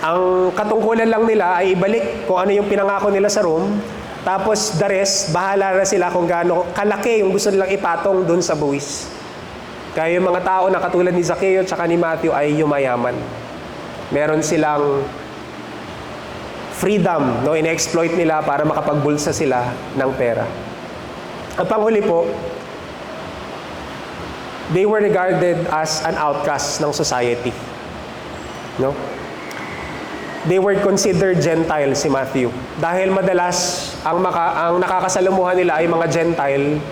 S2: ang katungkulan lang nila ay ibalik kung ano yung pinangako nila sa Rome, tapos the rest, bahala na sila kung gaano kalaki yung gusto nilang ipatong dun sa buwis. Kaya yung mga tao na katulad ni Zaccheo at ni Matthew ay yumayaman. Meron silang freedom, no, in-exploit nila para makapagbulsa sila ng pera. Ang panghuli po, they were regarded as an outcast ng society. No? They were considered Gentile, si Matthew. Dahil madalas, ang nakakasalamuhan nila ay mga Gentile.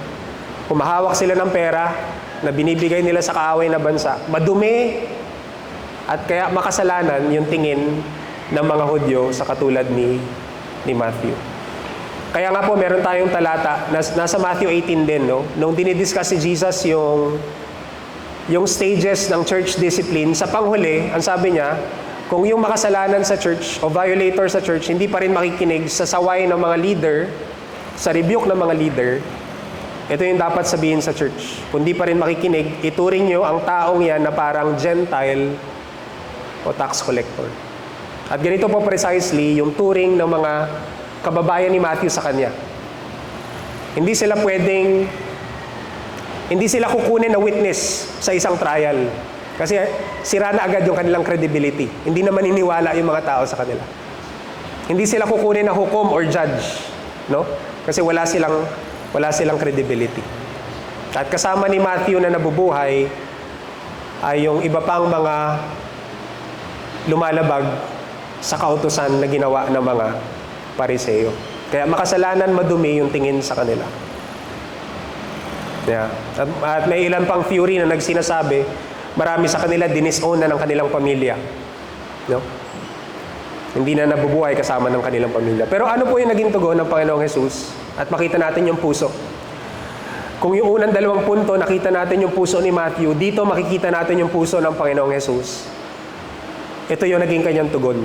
S2: Humahawak sila ng pera na binibigay nila sa kaaway na bansa. Madumi, at kaya makasalanan yung tingin ng mga Hudyo sa katulad ni Matthew. Kaya nga po, meron tayong talata, nasa Matthew 18 din, no? Nung dinidiscuss si Jesus yung stages ng church discipline, sa panghuli, ang sabi niya, kung yung makasalanan sa church o violator sa church hindi pa rin makikinig sa saway ng mga leader, sa rebuke ng mga leader, ito yung dapat sabihin sa church. Kung di pa rin makikinig, ituring nyo ang taong yan na parang Gentile o tax collector. At ganito po precisely yung turing ng mga kababayan ni Matthew sa kanya. Hindi sila kukunin na witness sa isang trial. Kasi sira na agad yung kanilang credibility. Hindi na maniniwala yung mga tao sa kanila. Hindi sila kukunin na hukom or judge, no? Kasi wala silang credibility. At kasama ni Matthew na nabubuhay ay yung iba pang mga lumalabag sa kautusan na ginawa ng mga Pariseo. Kaya makasalanan, madumi yung tingin sa kanila. Yeah. At may ilan pang theory na nagsinasabi, marami sa kanila dinisown na ng kanilang pamilya. No? Hindi na nabubuhay kasama ng kanilang pamilya. Pero ano po yung naging tugon ng Panginoong Jesus? At makita natin yung puso. Kung yung unang 2 punto, nakita natin yung puso ni Matthew, dito makikita natin yung puso ng Panginoong Jesus. Ito yung naging kanyang tugon.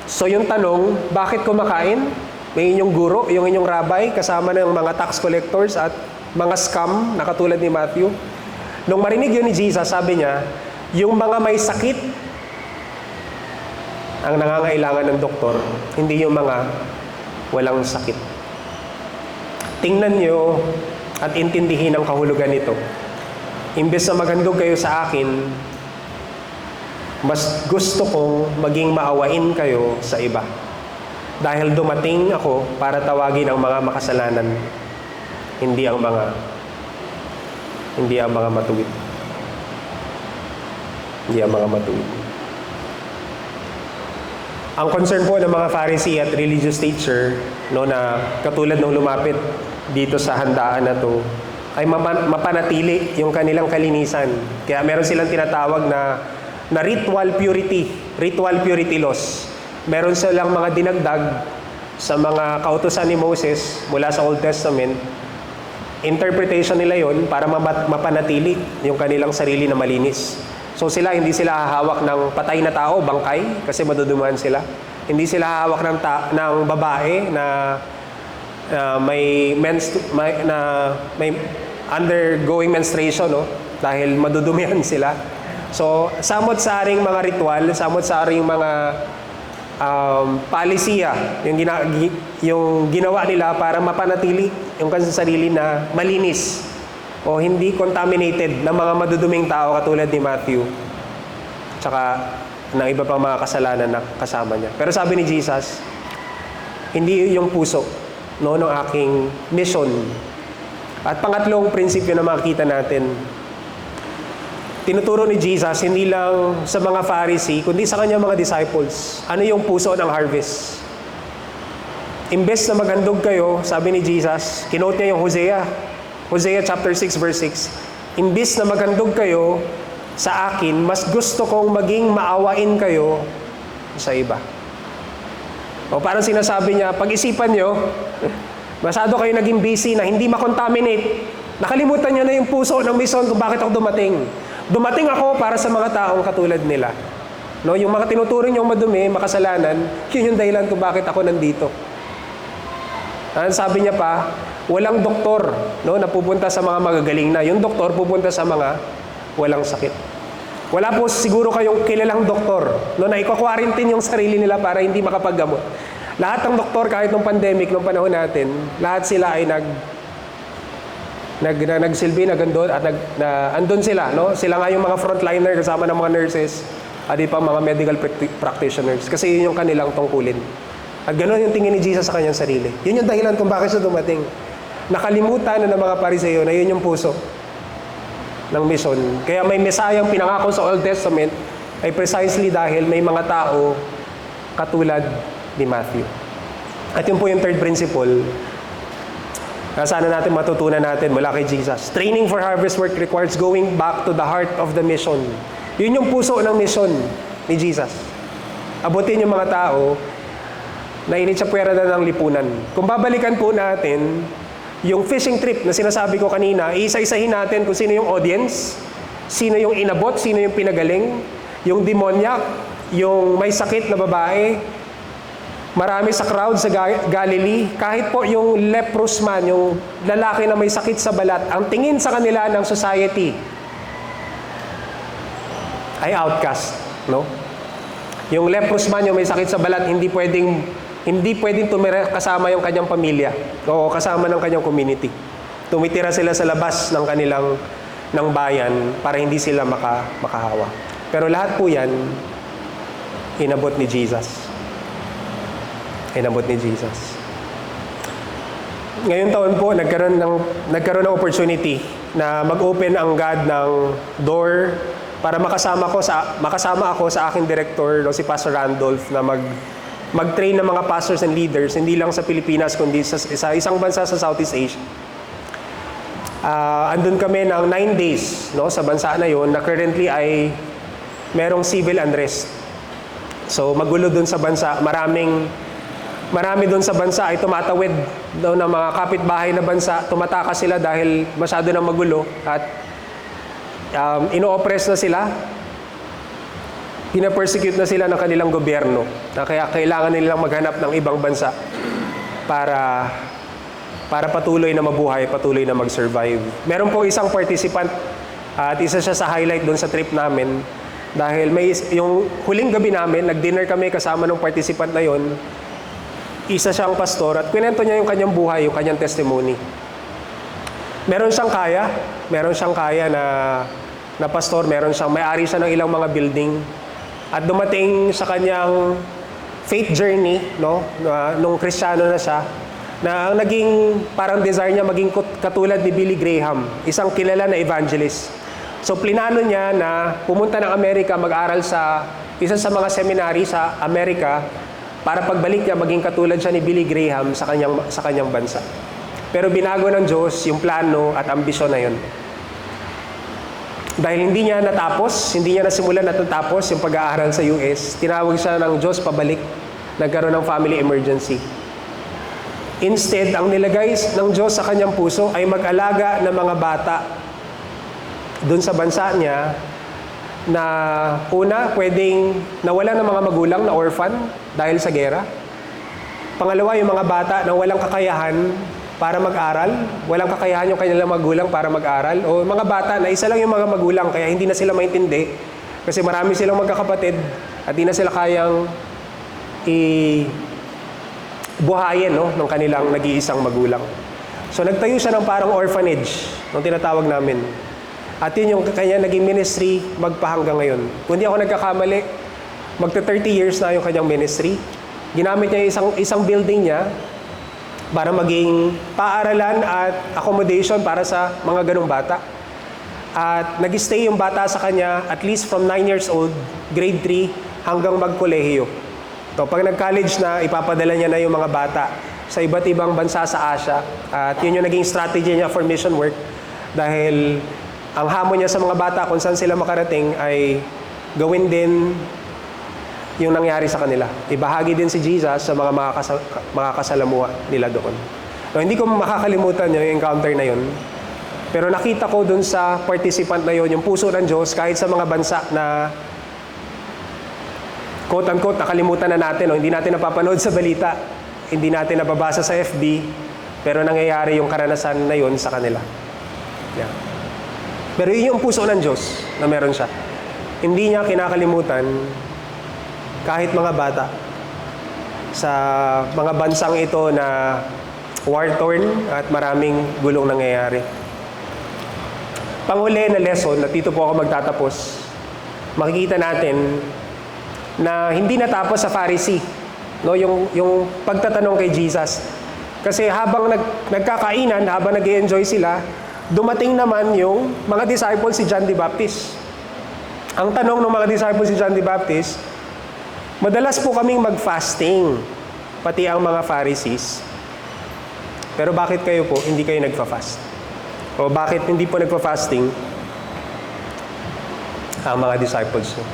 S2: So yung tanong, bakit kumakain? May inyong guro, yung inyong rabbi, kasama ng mga tax collectors at mga scam na katulad ni Matthew. Nung marinig yun ni Jesus, sabi niya, yung mga may sakit ang nangangailangan ng doktor, hindi yung mga walang sakit. Tingnan nyo at intindihin ang kahulugan nito. Imbes na maghandog kayo sa akin, mas gusto kong maging maawain kayo sa iba. Dahil dumating ako para tawagin ang mga makasalanan, hindi ang mga matuwid. Hindi ang mga matuwid. Ang concern po ng mga Pharisee at religious teacher, no, na katulad nung lumapit dito sa handaan na to, ay mapanatili yung kanilang kalinisan. Kaya meron silang tinatawag na ritual purity laws. Meron silang mga dinagdag sa mga kautusan ni Moses mula sa Old Testament. Interpretation nila yon para mapanatili yung kanilang sarili na malinis. So hindi sila hahawak ng patay na tao, bangkay, kasi maduduman sila. Hindi sila hahawak ng babae na may undergoing menstruation, no? Dahil madudumihan sila. So samot-saring mga ritual, samot-saring mga palisiya yung ginawa nila para mapanatili yung kanilang sarili na malinis o hindi contaminated ng mga maduduming tao katulad ni Matthew tsaka ng iba pang mga kasalanan na kasama niya. Pero sabi ni Jesus, hindi yung puso, no, ng aking mission. At pangatlong prinsipyo na makikita natin, tinuturo ni Jesus hindi lang sa mga Pharisee, kundi sa kanyang mga disciples. Ano yung puso ng harvest? Imbes na maghandog kayo, sabi ni Jesus, kinote niya yung Hosea chapter 6 verse 6, Imbis na maghandog kayo sa akin, mas gusto kong maging maawain kayo sa iba. O parang sinasabi niya, pag-isipan nyo, masyado kayo naging busy na hindi makontaminate. Nakalimutan nyo na yung puso ng mission kung bakit ako dumating. Dumating ako para sa mga taong katulad nila. No, yung mga tinuturing yung madumi, makasalanan, yun yung dahilan kung bakit ako nandito. Sabi niya pa, walang doktor, no, na pupunta sa mga magagaling na. Yung doktor pupunta sa mga walang sakit. Wala po siguro kayong kilalang doktor, no, na iko-quarantine yung sarili nila para hindi makapaggamot. Lahat ng doktor kahit nung pandemic, nung panahon natin, lahat sila ay nagsilbi, nagandun, at andun sila, no? Sila nga yung mga frontliner kasama ng mga nurses, at di pa mga medical practitioners. Kasi yun yung kanilang tungkulin. At gano'n yung tingin ni Jesus sa kanyang sarili. Yun yung dahilan kung bakit siya dumating. Nakalimutan na ng mga Pariseo na yun yung puso ng mission. Kaya may Mesayang pinangako sa Old Testament ay precisely dahil may mga tao katulad ni Matthew. At yun po yung third principle na sana natin matutunan natin mula kay Jesus. Training for harvest work requires going back to the heart of the mission. Yun yung puso ng mission ni Jesus. Abutin yung mga tao na initsapwera na ng lipunan. Kung babalikan po natin yung fishing trip na sinasabi ko kanina, isa-isahin natin kung sino yung audience, sino yung inabot, sino yung pinagaling, yung demoniac, yung may sakit na babae, marami sa crowd sa Galilee, kahit po yung leprous man, yung lalaki na may sakit sa balat, ang tingin sa kanila ng society ay outcast, no? Yung leprous man, yung may sakit sa balat, hindi pwedeng tumira kasama yung kanyang pamilya o kasama ng kanyang community. Tumitira sila sa labas ng bayan para hindi sila makahawa. Pero lahat po yan, inabot ni Jesus. Inabot ni Jesus. Ngayong taon po, nagkaroon ng opportunity na mag-open ang God ng door para makasama ako sa aking director, no, si Pastor Randolph, na mag-train ng mga pastors and leaders, hindi lang sa Pilipinas, kundi sa isang bansa sa Southeast Asia. Andun kami ng 9 days, no, sa bansa na yon na currently ay merong civil unrest. So magulo dun sa bansa, marami dun sa bansa ay tumatawid daw ng mga kapitbahay na bansa, tumatakas sila dahil masyado na magulo at ino-oppress na sila, pina-persecute na sila ng kanilang gobyerno, na kaya kailangan nilang maghanap ng ibang bansa para patuloy na mabuhay, patuloy na mag-survive. Meron po isang participant at isa siya sa highlight doon sa trip namin dahil yung huling gabi namin, nag-dinner kami kasama ng participant na yon. Isa siyang pastor at kwento niya yung kanyang buhay, yung kanyang testimony. Meron siyang kaya na pastor, may-ari siya ng ilang mga building. At dumating sa kanyang faith journey, no, nung Kristiyano na siya, na ang naging parang desire niya maging katulad ni Billy Graham, isang kilala na evangelist. So plinano niya na pumunta ng Amerika, mag-aral sa isa sa mga seminary sa Amerika para pagbalik niya maging katulad siya ni Billy Graham sa kanyang bansa. Pero binago ng Diyos yung plano at ambisyon na yun. Dahil hindi niya nasimulan at natapos yung pag-aaral sa US, tinawag siya ng Diyos pabalik, nagkaroon ng family emergency. Instead, ang nilagay ng Diyos sa kanyang puso ay mag-alaga ng mga bata doon sa bansa niya na una, pwedeng nawala ng mga magulang na orphan dahil sa gera. Pangalawa, yung mga bata na walang kakayahan para mag-aral, walang kakayahan yung kanilang magulang para mag-aral, o mga bata na isa lang yung mga magulang kaya hindi na sila maintindi kasi marami silang magkakapatid at hindi na sila kayang buhayin, no, ng kanilang nag-iisang magulang. So nagtayo siya ng parang orphanage, nung tinatawag namin. At yun yung kanya naging ministry magpahanggang ngayon. Kung di ako nagkakamali, magta-30 years na yung kanyang ministry. Ginamit niya isang building niya para maging paaralan at accommodation para sa mga ganong bata. At nag-stay yung bata sa kanya at least from 9 years old, grade 3, hanggang mag-kolehiyo. So, pag nag-college na, ipapadala niya na yung mga bata sa iba't ibang bansa sa Asia. At yun yung naging strategy niya for mission work dahil ang hamon niya sa mga bata kung saan sila makarating ay gawin din yung nangyari sa kanila. Ibahagi din si Jesus sa mga makakasalamuha nila doon. So, hindi ko makakalimutan yung encounter na yun. Pero nakita ko dun sa participant na yun, yung puso ng Diyos, kahit sa mga bansa na quote-unquote, nakalimutan na natin, hindi natin napapanood sa balita, hindi natin nababasa sa FB, pero nangyayari yung karanasan na yun sa kanila. Yeah. Pero yun yung puso ng Diyos na meron siya. Hindi niya kinakalimutan kahit mga bata sa mga bansang ito na war-torn at maraming gulong nangyayari. Panghuli na lesson, at dito po ako magtatapos, makikita natin na hindi natapos sa Pharisee, no, yung pagtatanong kay Jesus. Kasi habang nagkakainan, habang nag-enjoy sila, dumating naman yung mga disciples si John the Baptist. Ang tanong ng mga disciples si John the Baptist, madalas po kaming mag-fasting, pati ang mga Pharisees. Pero bakit kayo po hindi kayo nagfa-fast? O bakit hindi po nagpa-fasting ang mga disciples nyo?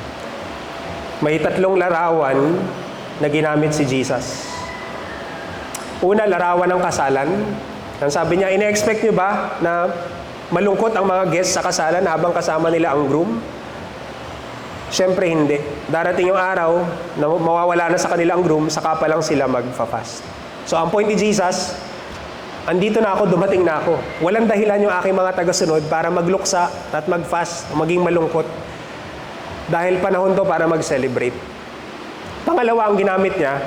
S2: May 3 larawan na ginamit si Jesus. Una, larawan ng kasalan. Ang sabi niya, ina-expect nyo ba na malungkot ang mga guests sa kasalan habang kasama nila ang groom? Siyempre hindi. Darating yung araw na mawawala na sa kanila ang groom, saka pa lang sila magfa-fast. So ang point ni Jesus, andito na ako, dumating na ako. Walang dahilan yung aking mga tagasunod para magluksa at mag-fast, maging malungkot. Dahil panahon to para mag-celebrate. Pangalawa, ang ginamit niya,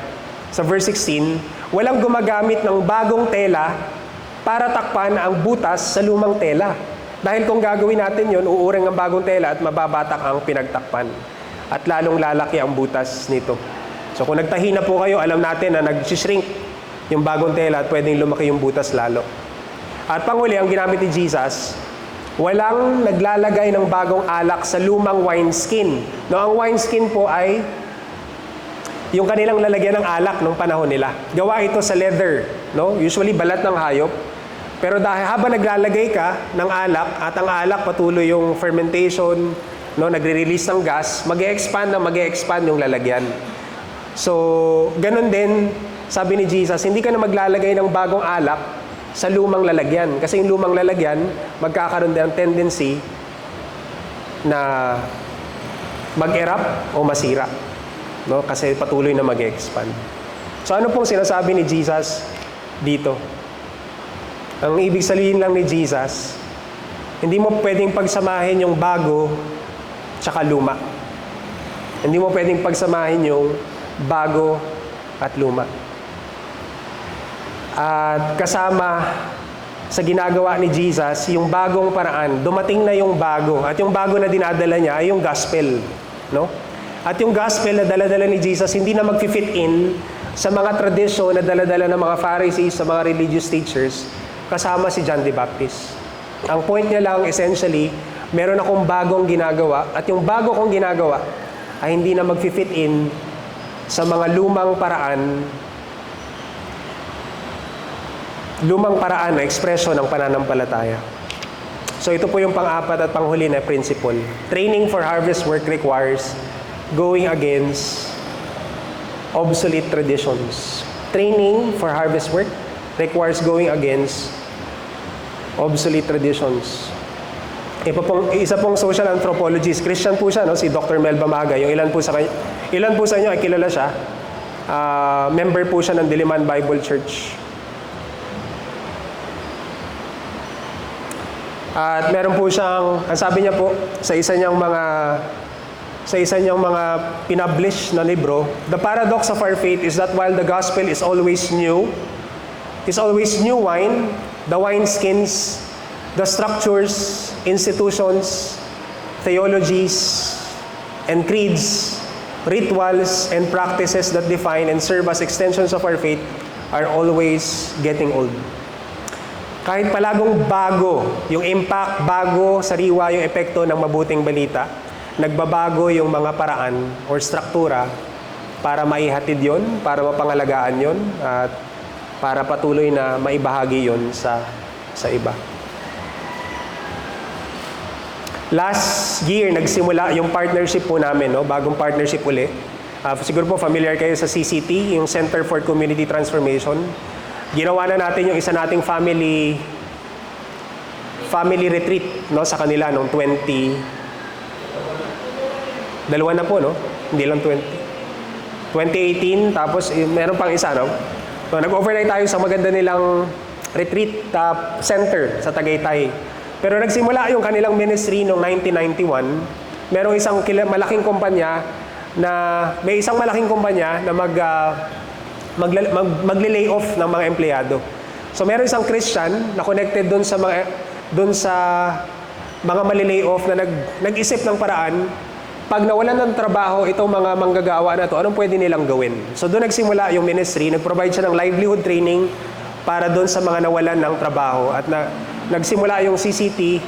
S2: sa verse 16, walang gumagamit ng bagong tela para takpan ang butas sa lumang tela. Dahil kung gagawin natin yun, uuring ang bagong tela at mababatak ang pinagtakpan. At lalong lalaki ang butas nito. So kung nagtahi na po kayo, alam natin na nag-shrink yung bagong tela at pwedeng lumaki yung butas lalo. At panghuli, ang ginamit ni Jesus, walang naglalagay ng bagong alak sa lumang wineskin. No, ang wineskin po ay yung kanilang lalagyan ng alak nung panahon nila. Gawa ito sa leather, no? Usually balat ng hayop. Pero dahil habang naglalagay ka ng alak at ang alak patuloy yung fermentation, no, nagre-release ng gas, mag-e-expand yung lalagyan. So, ganun din, sabi ni Jesus, hindi ka na maglalagay ng bagong alak sa lumang lalagyan. Kasi yung lumang lalagyan, magkakaroon din ng tendency na mag-erupt o masira. No? Kasi patuloy na mag-expand. So ano pong sinasabi ni Jesus dito? Ang ibig sabihin lang ni Jesus, hindi mo pwedeng pagsamahin yung bago tsaka luma. Hindi mo pwedeng pagsamahin yung bago at luma. At kasama sa ginagawa ni Jesus, yung bagong paraan, dumating na yung bago. At yung bago na dinadala niya ay yung gospel. No? At yung gospel na dala-dala ni Jesus, hindi na mag-fit in sa mga tradisyon na dala-dala ng mga Pharisees, sa mga religious teachers, kasama si John the Baptist. Ang point niya lang, essentially, meron akong bagong ginagawa, at yung bago kong ginagawa ay hindi na mag-fit in sa mga lumang paraan na ekspresyon ng pananampalataya. So ito po yung pang-apat at panghuli na principle. Training for harvest work requires going against obsolete traditions. Training for harvest work requires going against obsolete traditions. Isa pong social anthropologist, Christian po siya, no? Si Dr. Melba Maga. Yung ilan po sa inyo ay kilala siya. Member po siya ng Diliman Bible Church. At meron po siyang, ang sabi niya po, sa isa niyang mga pinublish na libro, the paradox of our faith is that while the gospel is always new wine, the wineskins, the structures, institutions, theologies, and creeds, rituals, and practices that define and serve as extensions of our faith are always getting old. Kahit palagong bago, yung impact, bago, sariwa yung epekto ng mabuting balita, nagbabago yung mga paraan or struktura para maihatid yon, para mapangalagaan yon, at para patuloy na maibahagi yon sa iba. Last year, nagsimula yung partnership po namin, no? Bagong partnership uli. Siguro po familiar kayo sa CCT, yung Center for Community Transformation. Ginawa na natin yung isa nating family retreat, no, sa kanila noong 20. Dalawa na po, no? Hindi lang 2018, tapos meron pang isa, no? So, nag-overnight tayo sa maganda nilang retreat center sa Tagaytay. Pero nagsimula yung kanilang ministry noong 1991. Merong isang malaking kumpanya may isang malaking kumpanya na magle-lay off ng mga empleyado. So meron isang Christian na connected doon sa mga mali-lay off na nag-isip ng paraan. Pag nawalan ng trabaho itong mga manggagawa na to, anong pwede nilang gawin? So doon nagsimula yung ministry, nag-provide siya ng livelihood training para doon sa mga nawalan ng trabaho. At nagsimula yung CCT,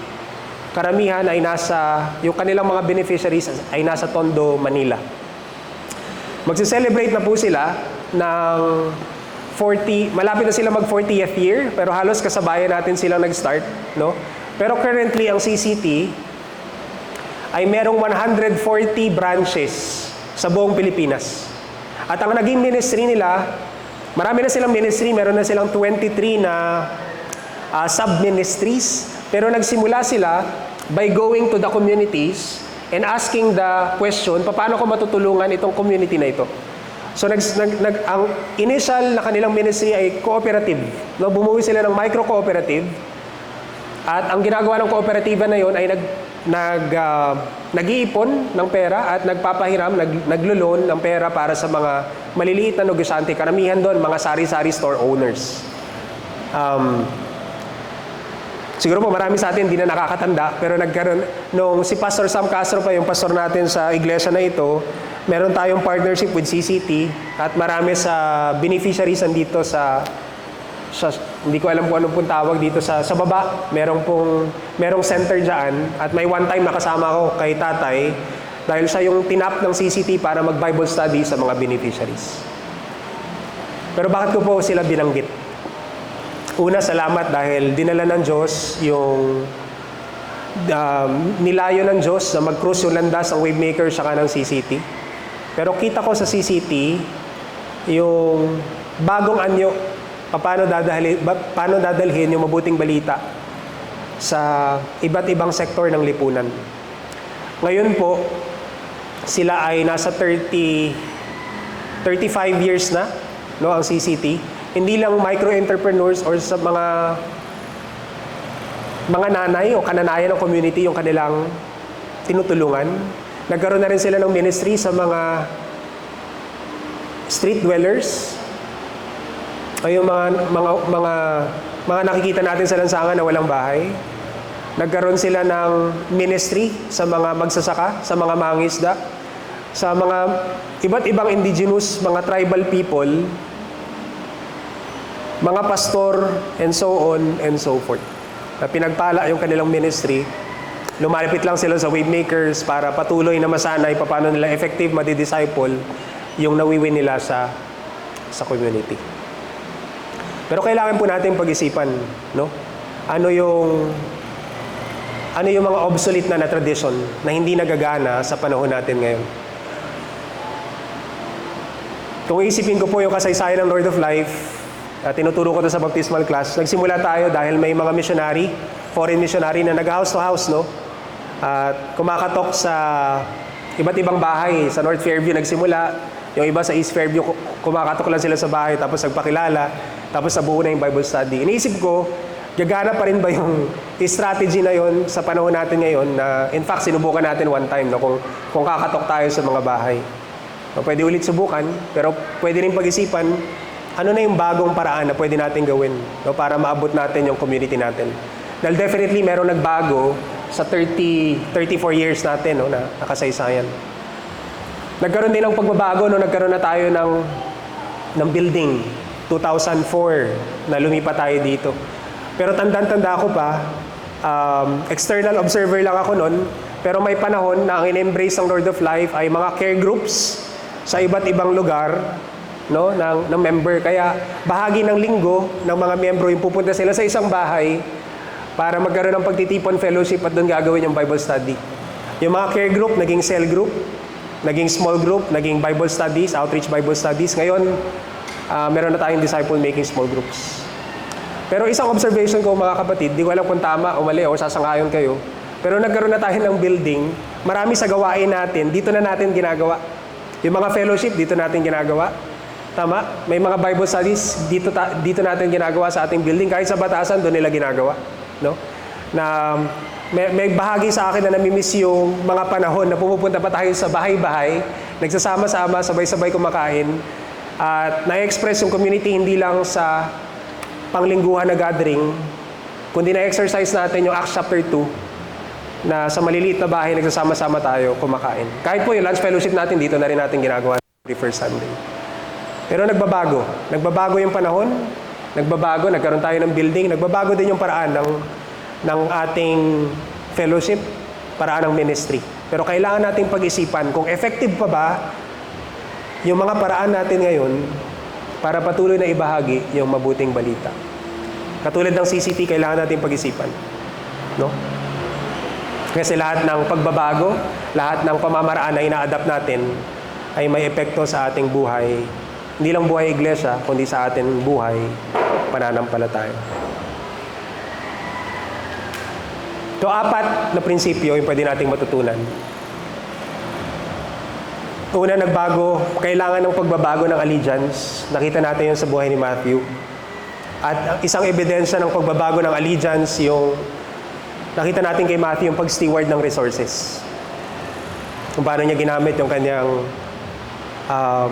S2: karamihan ay yung kanilang mga beneficiaries ay nasa Tondo, Manila. Magse-celebrate na po sila ng malapit na sila mag 40th year, pero halos kasabayan natin silang nag-start, no? Pero currently ang CCT ay merong 140 branches sa buong Pilipinas. At ang naging ministry nila, marami na silang ministry, meron na silang 23 na sub-ministries, pero nagsimula sila by going to the communities and asking the question, paano ko matutulungan itong community na ito? So ang initial na kanilang ministry ay cooperative. No, bumuwi sila ng micro-cooperative. At ang ginagawa ng kooperatiba na yon ay nag-iipon ng pera at nagpapahiram, naglo-loan ng pera para sa mga maliliit na negosyante. Karamihan doon, mga sari-sari store owners. Siguro po marami sa atin hindi na nakakatanda, pero nagkaroon, nung si Pastor Sam Castro pa yung pastor natin sa iglesia na ito, meron tayong partnership with CCT at marami sa beneficiaries andito sa hindi ko alam kung anong pong tawag dito sa baba. Merong center dyan at may one time nakasama ko kay tatay dahil siya yung tinap ng CCT para mag-Bible study sa mga beneficiaries. Pero bakit ko po sila binanggit? Una, salamat dahil dinala ng Diyos yung nilayo ng Diyos na mag-cruise yung landas ng Wavemaker saka ng CCT. Pero kita ko sa CCT yung bagong anyo, paano dadalhin yung mabuting balita sa iba't ibang sektor ng lipunan. Ngayon po, sila ay nasa 35 years na, no, ang CCT. Hindi lang micro-entrepreneurs or sa mga nanay o kananayan ng community yung kanilang tinutulungan. Nagkaroon na rin sila ng ministry sa mga street dwellers o yung mga nakikita natin sa lansangan na walang bahay. Nagkaroon sila ng ministry sa mga magsasaka, sa mga mangingisda, sa mga iba't ibang indigenous, mga tribal people, mga pastor, and so on and so forth. Na pinagpala yung kanilang ministry, lumalapit lang sila sa Wavemakers para patuloy na masanay paano nila effective madi-disciple yung nawiwin nila sa community. Pero kailangan po natin pag-isipan, no? Ano yung mga obsolete na tradition na hindi nagagana sa panahon natin ngayon. Kung isipin ko po yung kasaysayan ng Lord of Life, tinuturo ko ito sa baptismal class. Nagsimula tayo dahil may mga missionary, foreign missionary na nag-house to house, no? At kumakatok sa iba't ibang bahay. Sa North Fairview nagsimula, yung iba sa East Fairview, kumakatok lang sila sa bahay, tapos nagpakilala, tapos nabuo na yung Bible study. Iniisip ko, gagana pa rin ba yung strategy na yon sa panahon natin ngayon na in fact sinubukan natin one time, no? Kung kakatok tayo sa mga bahay. No, pwede ulit subukan, pero pwede rin pag-isipan, ano na yung bagong paraan na pwede natin gawin, no, para maabot natin yung community natin. Dahil definitely meron nagbago sa 34 years natin, no, na nakasaysayan. Nagkaroon din ng pagbabago, no, nagkaroon na tayo ng building. 2004 na lumipat tayo dito. Pero tanda ko pa, external observer lang ako noon, pero may panahon na ang in-embrace ng Lord of Life ay mga care groups sa iba't ibang lugar, no, ng member. Kaya bahagi ng linggo ng mga miyembro yung pupunta sila sa isang bahay para magkaroon ng pagtitipon fellowship at doon gagawin yung Bible study. Yung mga care group, naging cell group, naging small group, naging Bible studies, outreach Bible studies. Ngayon, meron na tayong disciple-making small groups. Pero isang observation ko mga kapatid, di ko alam kung tama o mali o sasangayon kayo, pero nagkaroon na tayo ng building, marami sa gawain natin, dito na natin ginagawa. Yung mga fellowship, dito natin ginagawa. Tama? May mga Bible studies, dito natin ginagawa sa ating building. Kahit sa batasan, doon nila ginagawa. No? Na may bahagi sa akin na namimiss yung mga panahon na pumupunta pa tayo sa bahay-bahay, nagsasama-sama, sabay-sabay kumakain, at na-express yung community hindi lang sa panglingguhan na gathering, kundi na-exercise natin yung Acts chapter 2, na sa maliliit na bahay, nagsasama-sama tayo kumakain. Kahit po yung lunch fellowship natin, dito na rin natin ginagawa every first Sunday. Pero nagbabago. Nagbabago yung panahon, nagbabago, nagkaroon tayo ng building, nagbabago din yung paraan ng ating fellowship, paraan ng ministry. Pero kailangan nating pag-isipan kung effective pa ba yung mga paraan natin ngayon para patuloy na ibahagi yung mabuting balita. Katulad ng CCT, kailangan nating pag-isipan. No? Kasi lahat ng pagbabago, lahat ng pamamaraan na ina-adapt natin ay may epekto sa ating buhay. Hindi lang buhay iglesia, kundi sa ating buhay pananampalataya. Ito, 4 na prinsipyo yung pwede nating matutunan. Una, nagbago, kailangan ng pagbabago ng allegiance. Nakita natin yun sa buhay ni Matthew. At isang ebidensya ng pagbabago ng allegiance, yung nakita natin kay Matthew yung pag-steward ng resources. Kung paano niya ginamit yung kanyang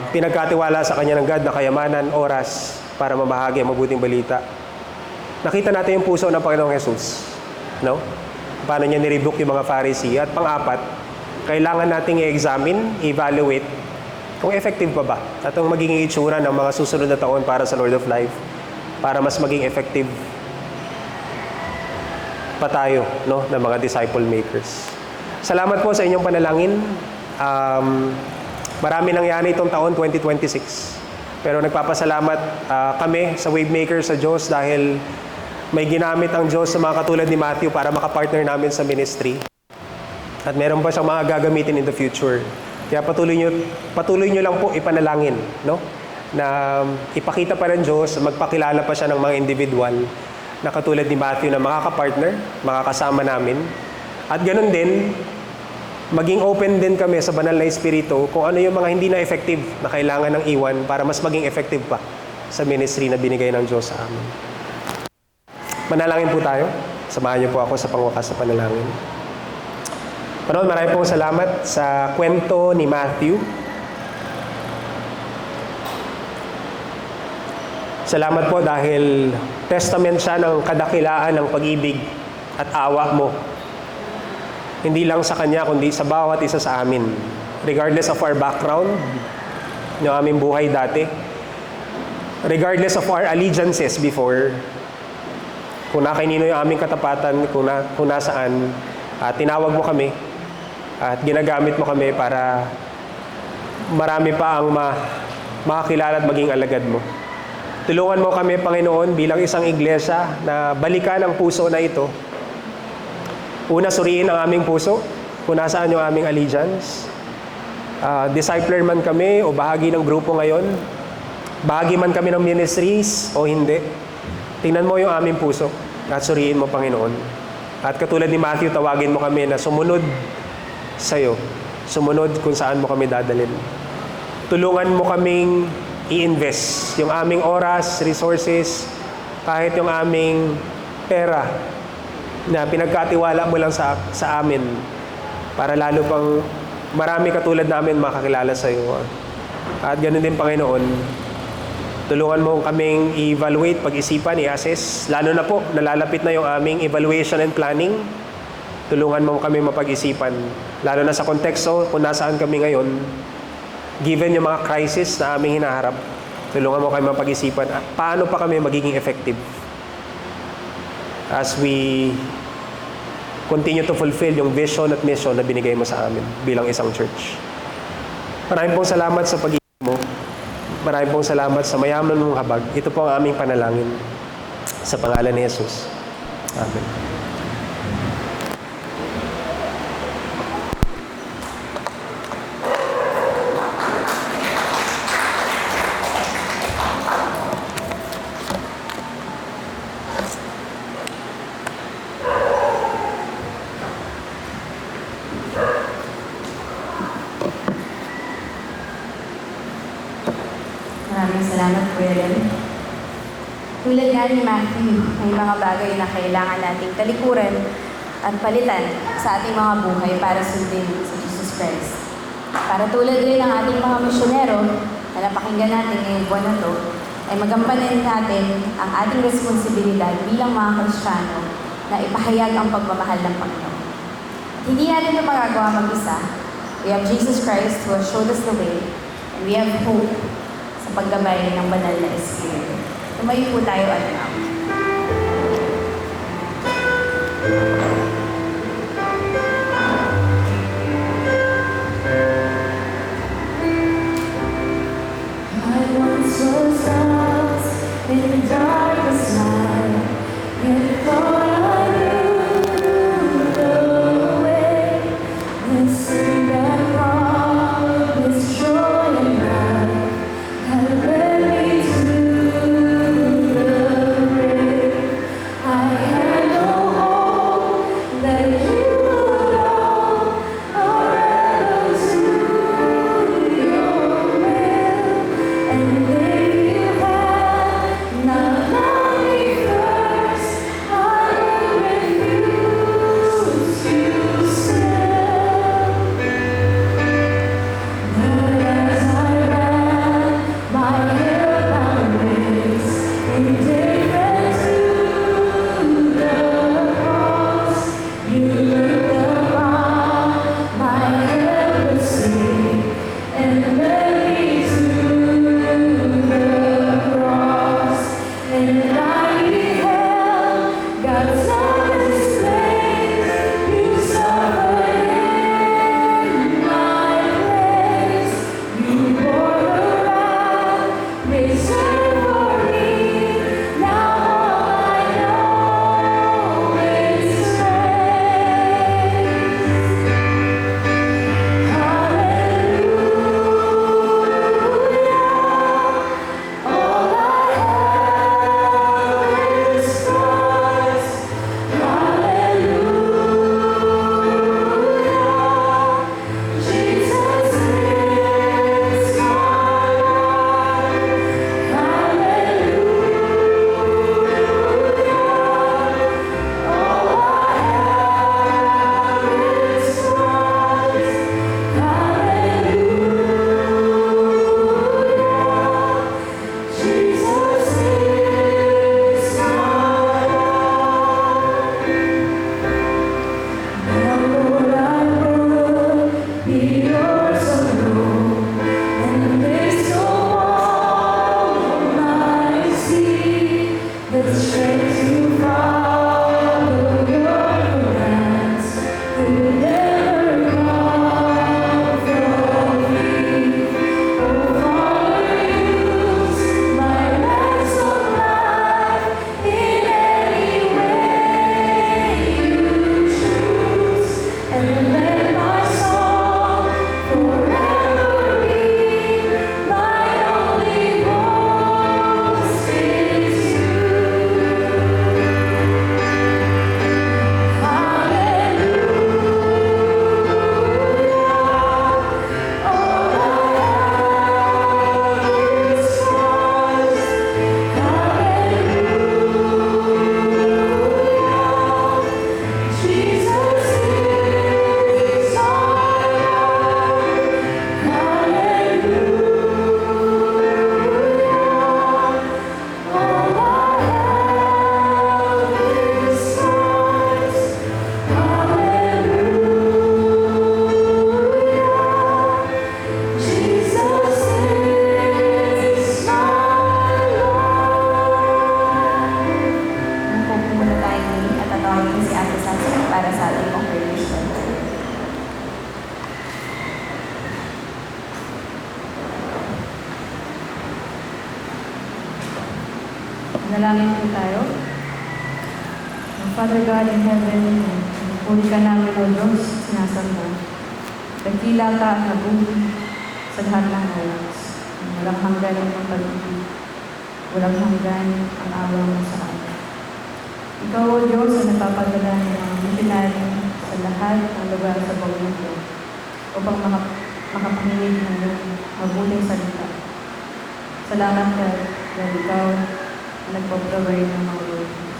S2: pinagkatiwala sa kanya ng God na kayamanan, oras, para mamahagi ang mabuting balita. Nakita natin yung puso ng Panginoong Jesus. No? Paano niya nirebuke yung mga Pharisee. At pang-4, kailangan nating i-examine, evaluate kung effective pa ba at ang magiging itsura ng mga susunod na taon para sa Lord of Life para mas maging effective pa tayo, no, ng mga disciple makers. Salamat po sa inyong panalangin. Marami nangyari itong taon 2026. Pero nagpapasalamat kami sa Wavemakers sa Diyos dahil may ginamit ang Diyos sa mga katulad ni Matthew para makapartner namin sa ministry. At meron pa siyang mga gagamitin in the future. Kaya patuloy nyo lang po ipanalangin, no? Na ipakita pa ng Diyos, magpakilala pa siya ng mga individual na katulad ni Matthew na makakapartner, makakasama namin. At ganun din, maging open din kami sa banal na Espiritu kung ano yung mga hindi na effective na kailangan ng iwan para mas maging effective pa sa ministry na binigay ng Diyos sa amin. Manalangin po tayo. Samahan niyo po ako sa pangwakas sa panalangin. Panoon, maraming pong salamat sa kwento ni Matthew. Salamat po dahil testament siya ng kadakilaan ng pag-ibig at awa mo. Hindi lang sa kanya, kundi sa bawat isa sa amin. Regardless of our background, yung aming buhay dati. Regardless of our allegiances before. Kung nakinino yung aming katapatan, kung nasaan, tinawag mo kami at ginagamit mo kami para marami pa ang makakilala at maging alagad mo. Tulungan mo kami, Panginoon, bilang isang iglesia na balikan ang puso na ito. Una, suriin ang aming puso kung nasaan yung aming allegiance. Discipler man kami o bahagi ng grupo ngayon, bahagi man kami ng ministries o hindi. Tingnan mo yung aming puso at suriin mo, Panginoon. At katulad ni Matthew, tawagin mo kami na sumunod sa'yo. Sumunod kung saan mo kami dadalhin. Tulungan mo kaming i-invest yung aming oras, resources, kahit yung aming pera na pinagkatiwala mo lang sa amin para lalo pang marami katulad namin makakilala sa iyo. At ganoon din, Panginoon, tulungan mo kaming i-evaluate, pag-isipan, i-assess, lalo na po, nalalapit na yung aming evaluation and planning. Tulungan mo kami mapag-isipan, lalo na sa konteksto kung nasaan kami ngayon, given yung mga crisis na aming hinaharap. Tulungan mo kami mapag-isipan, paano pa kami magiging effective as we continue to fulfill yung vision at mission na binigay mo sa amin bilang isang church. Maraming pong salamat sa pag-ibig mo. Maraming pong salamat sa mayaman mong habag. Ito po ang aming panalangin sa pangalan ni Jesus. Amen.
S1: Maraming salamat, Kuya Len. Tulad nga ni Matthew, may mga bagay na kailangan nating talikuran at palitan sa ating mga buhay para sundin sa Jesus Christ. Para tulad rin ng ating mga misyonero na napakinggan natin ngayong buwan na to, ay magampanan natin ang ating responsibilidad bilang mga Kristiyano na ipahayag ang pagmamahal ng Panginoon. At hindi natin ito magagawa mag-isa. We have Jesus Christ who has showed us the way, and we have hope sa paggabay ng banal na Espiritu. Tumayo po tayo at
S3: I once was lost in the darkest night, yet thought I knew the way. This sin that promised joy and life had led me to the grave. I had no hope that you alone are ever to your will. And if you had not loved me first, I would refuse to stay. But as I ran my hell-bound race, indifferent to the cross, you looked upon my helpless state and led me to the cross. And I beheld God's love displayed. You suffered in my place. You bore the wrath reserved for me. Now all I know is praise. Hallelujah. All I have is Christ. Hallelujah. Jesus is my life. Hallelujah. All I have is Christ. Hallelujah. Jesus is my life. Now, Lord, I would be yours alone, and this soul might see the strength to follow your commands. Could never come from me. Oh, Father, use my ransom life in any way you choose, and let my song forever be my only boast is you. Hallelujah. All I have is Christ. Hallelujah. Jesus is our life. Hallelujah. All I have is Christ. Hallelujah. Jesus is my life.
S1: Upo po muna tayo muli at tatawagin si Ate Sansa para sa ating congregation.
S3: Manalangin po tayo. Father God in heaven, puri ka namin, O Diyos, sinasamba. Dakila ka at nabuhi sa lahat ng oras. Walang hanggan ang iyong pag-ibig. Walang hanggan ang awa mo sa amin. Ikaw, O Diyos, ang nagpapadala ng mga missionary sa lahat ng lugar sa buong mundo upang makapanginig ng iyong mabuting salita. Salamat ka dahil ikaw ang nagpo-provide ng mga workers.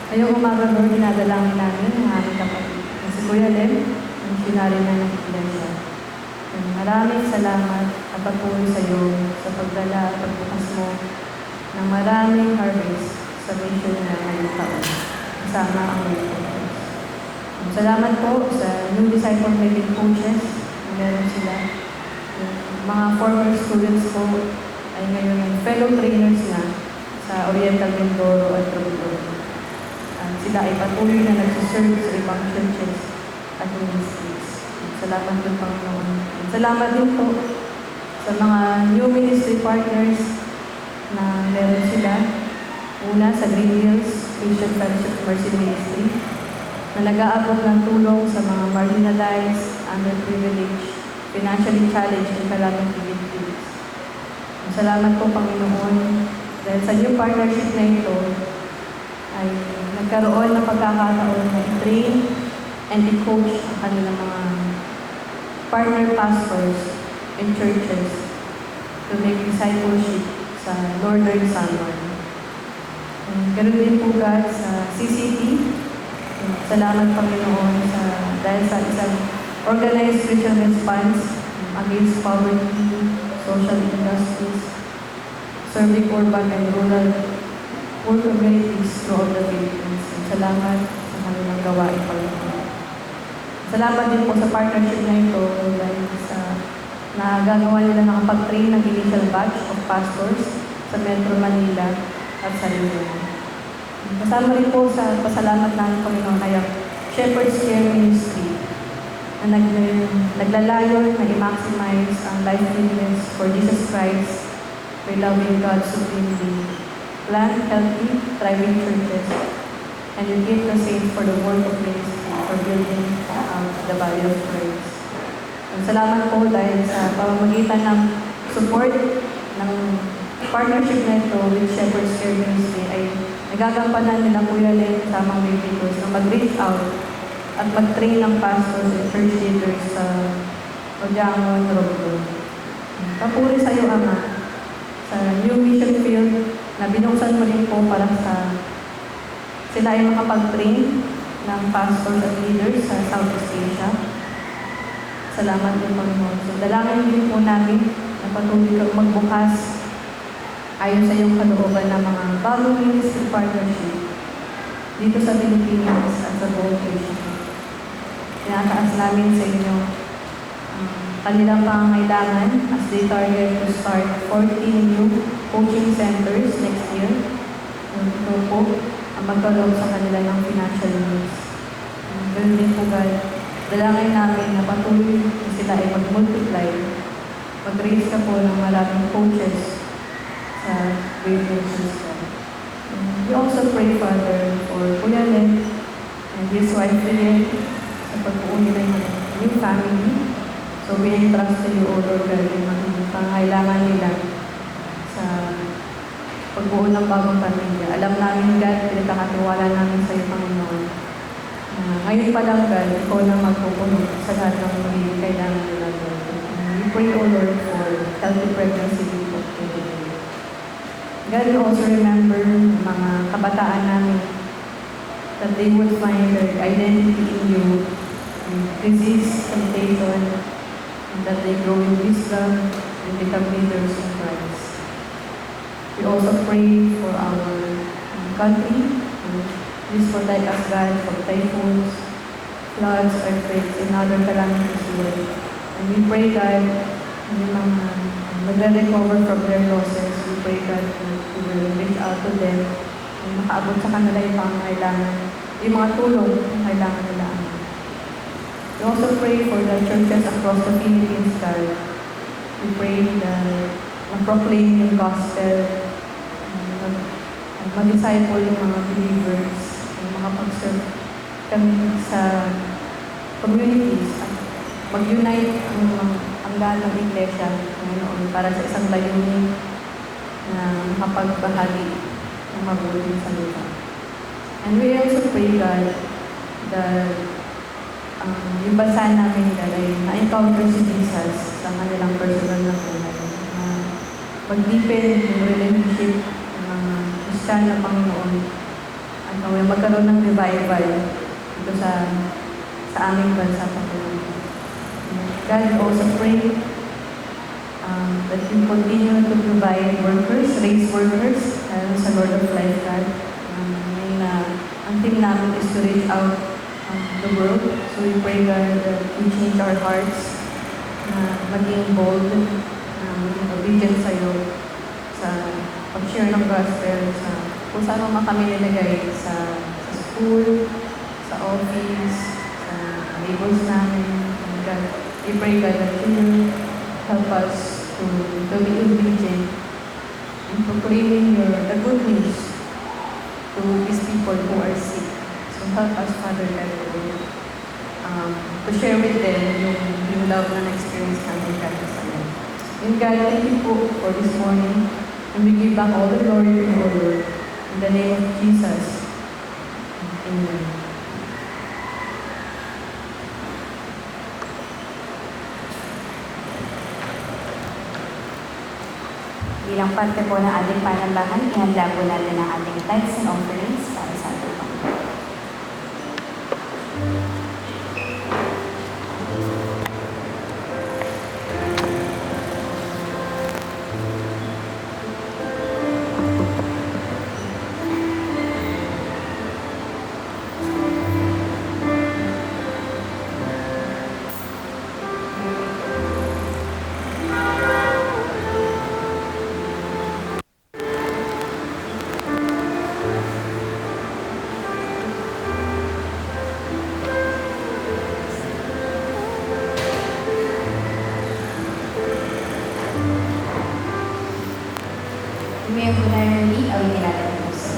S3: Ngayong umaga, Lord, dinadalangin namin ang aming kapatid na si Kuya Lem, missionary na ng Iglesia. Maraming salamat at patuloy sa iyo sa pagdala at pagbukas mo ng maraming harvest sa mission na ngayong taon. Kasama ang workers. Salamat po sa new disciple making coaches na meron sila. Yung mga former students po ay ngayon fellow trainers na sa Oriental Mindoro at Trubidor. Sila ay patuloy na nagsiserve sa ibang churches at ministries. Salamat din, Panginoon. Salamat din po sa mga new ministry partners na meron sila. Una sa Green Hills Christian Fellowship Mercy Ministry na nag-aabot ng tulong sa mga marginalized, underprivileged, financially challenged, and calamity victims. Salamat po, Panginoon, dahil sa new partnership na ito ay nagkaroon ng pagkakataon na i-train and i-coach ang kanilang mga partner pastors and churches to make discipleship sa Northern Samar. Ganun din po God sa CCT. Salamat, Panginoon, dahil sa isang organized Christian response against poverty, social injustice, serving urban and rural poor communities throughout the Philippines. Salamat sa kanilang gawain, Panginoon. Salamat din po sa partnership na ito dahil sa nagagawa nila nakapag-train ng initial batch of pastors sa Metro Manila at sa Luzon. Kasama rin po sa pasalamat namin, Panginoon, kaya Shepherd's Care Ministry na naglalayon na i-maximize ang life witness for Jesus Christ by loving God supremely, plant healthy, thriving churches, and equip the saints for the work of ministry for building the body of Christ. Salamat po dahil sa pamamagitan ng support ng partnership na ito with Shepherd's Care Ministry ay nagagampanan nila Kuya Len kasamang bibigos na mag-reach out at mag-train ng pastors and church leaders sa Ojangon, Roblo. Papuri sa iyo, Ama, sa new mission field na binuksan mo rin po para sa sila ay makapag-train ng pastors at leaders sa Southeast Asia. Salamat din, Panginoon. So, dalangin din po namin na patuloy kang magbukas ayon sa iyong kalooban ng mga bagong ministry partnership dito sa Pilipinas at sa buong Asia. Tinataas namin sa inyo kanilang pangangailangan as they target to start 14 new coaching centers next year. Ito po ang magkaroon sa kanila ng financial needs. Ganun din po, God. Dalangin namin na patuloy na sila ay mag-multiply. Mag-raise ka po ng maraming coaches sa radio system. We also pray, Father, for Kuya Len and his wife, Lynn, sa pagbuo nila ng new family. So we entrust to you, O Lord God, yung mga pangailangan nila sa pagbuo ng bagong pamilya. Alam namin, God, pinagkakatiwala namin sa iyo, Panginoon. Ngayon pa lang, God, ikaw na magpupunod sa lahat ng magiging kailangan nila, Lord. We pray, O Lord, for healthy pregnancy people. God, we also remember mga kabataan namin that they would find their identity in you, resist temptation, and that they grow in wisdom and become leaders in Christ. We also pray for our country. Please protect us, God, from typhoons, floods, earthquakes, and other calamities, Lord. And we pray, God, yung mga magre-recover from their losses, we pray, God, that we will reach out to them and makaabot sa kanila yung pangangailangan, yung mga tulong na kailangan nila. We also pray for the churches across the Philippines, God. We pray that mag-proclaim yung gospel, mag-disciple yung mga believers, makapag-serve kami sa communities at mag-unite ang lahat ng iglesia ngayon para sa isang layunin na makapagbahagi ng mabuting salita. And we also pray, God, that yung bansa namin, God, ay na-encounter si Jesus sa kanilang personal na buhay. mag-deepen yung relationship ng mga Kristiyan ng Panginoon at magkaroon ng revival dito sa aming bansa Panginoon. God also pray that you continue to provide workers, raise workers, sa Lord of Life, God. Ang team namin is to reach out to the world. So we pray, God, that you change our hearts na maging bold, na maging obedient sa'yo sa pag-share ng gospel, sa kung saan man kami nilagay, sa school, sa office, sa neighbors namin. And God, we pray, God, that you help us to be obedient in proclaiming the good news to these people who are sick. So help us, Father, God, to share with them yung love na na-experience namin kaya sa iyo. And God, thank you po for this morning. And we give back all the glory to your Lord. In the name of Jesus. Amen.
S1: Bilang parte po ng ating panambahan, ihanda po natin ang ating tithes and offerings para sa ating Panginoon. Ngayon po na yung lead, awitin natin ang puso.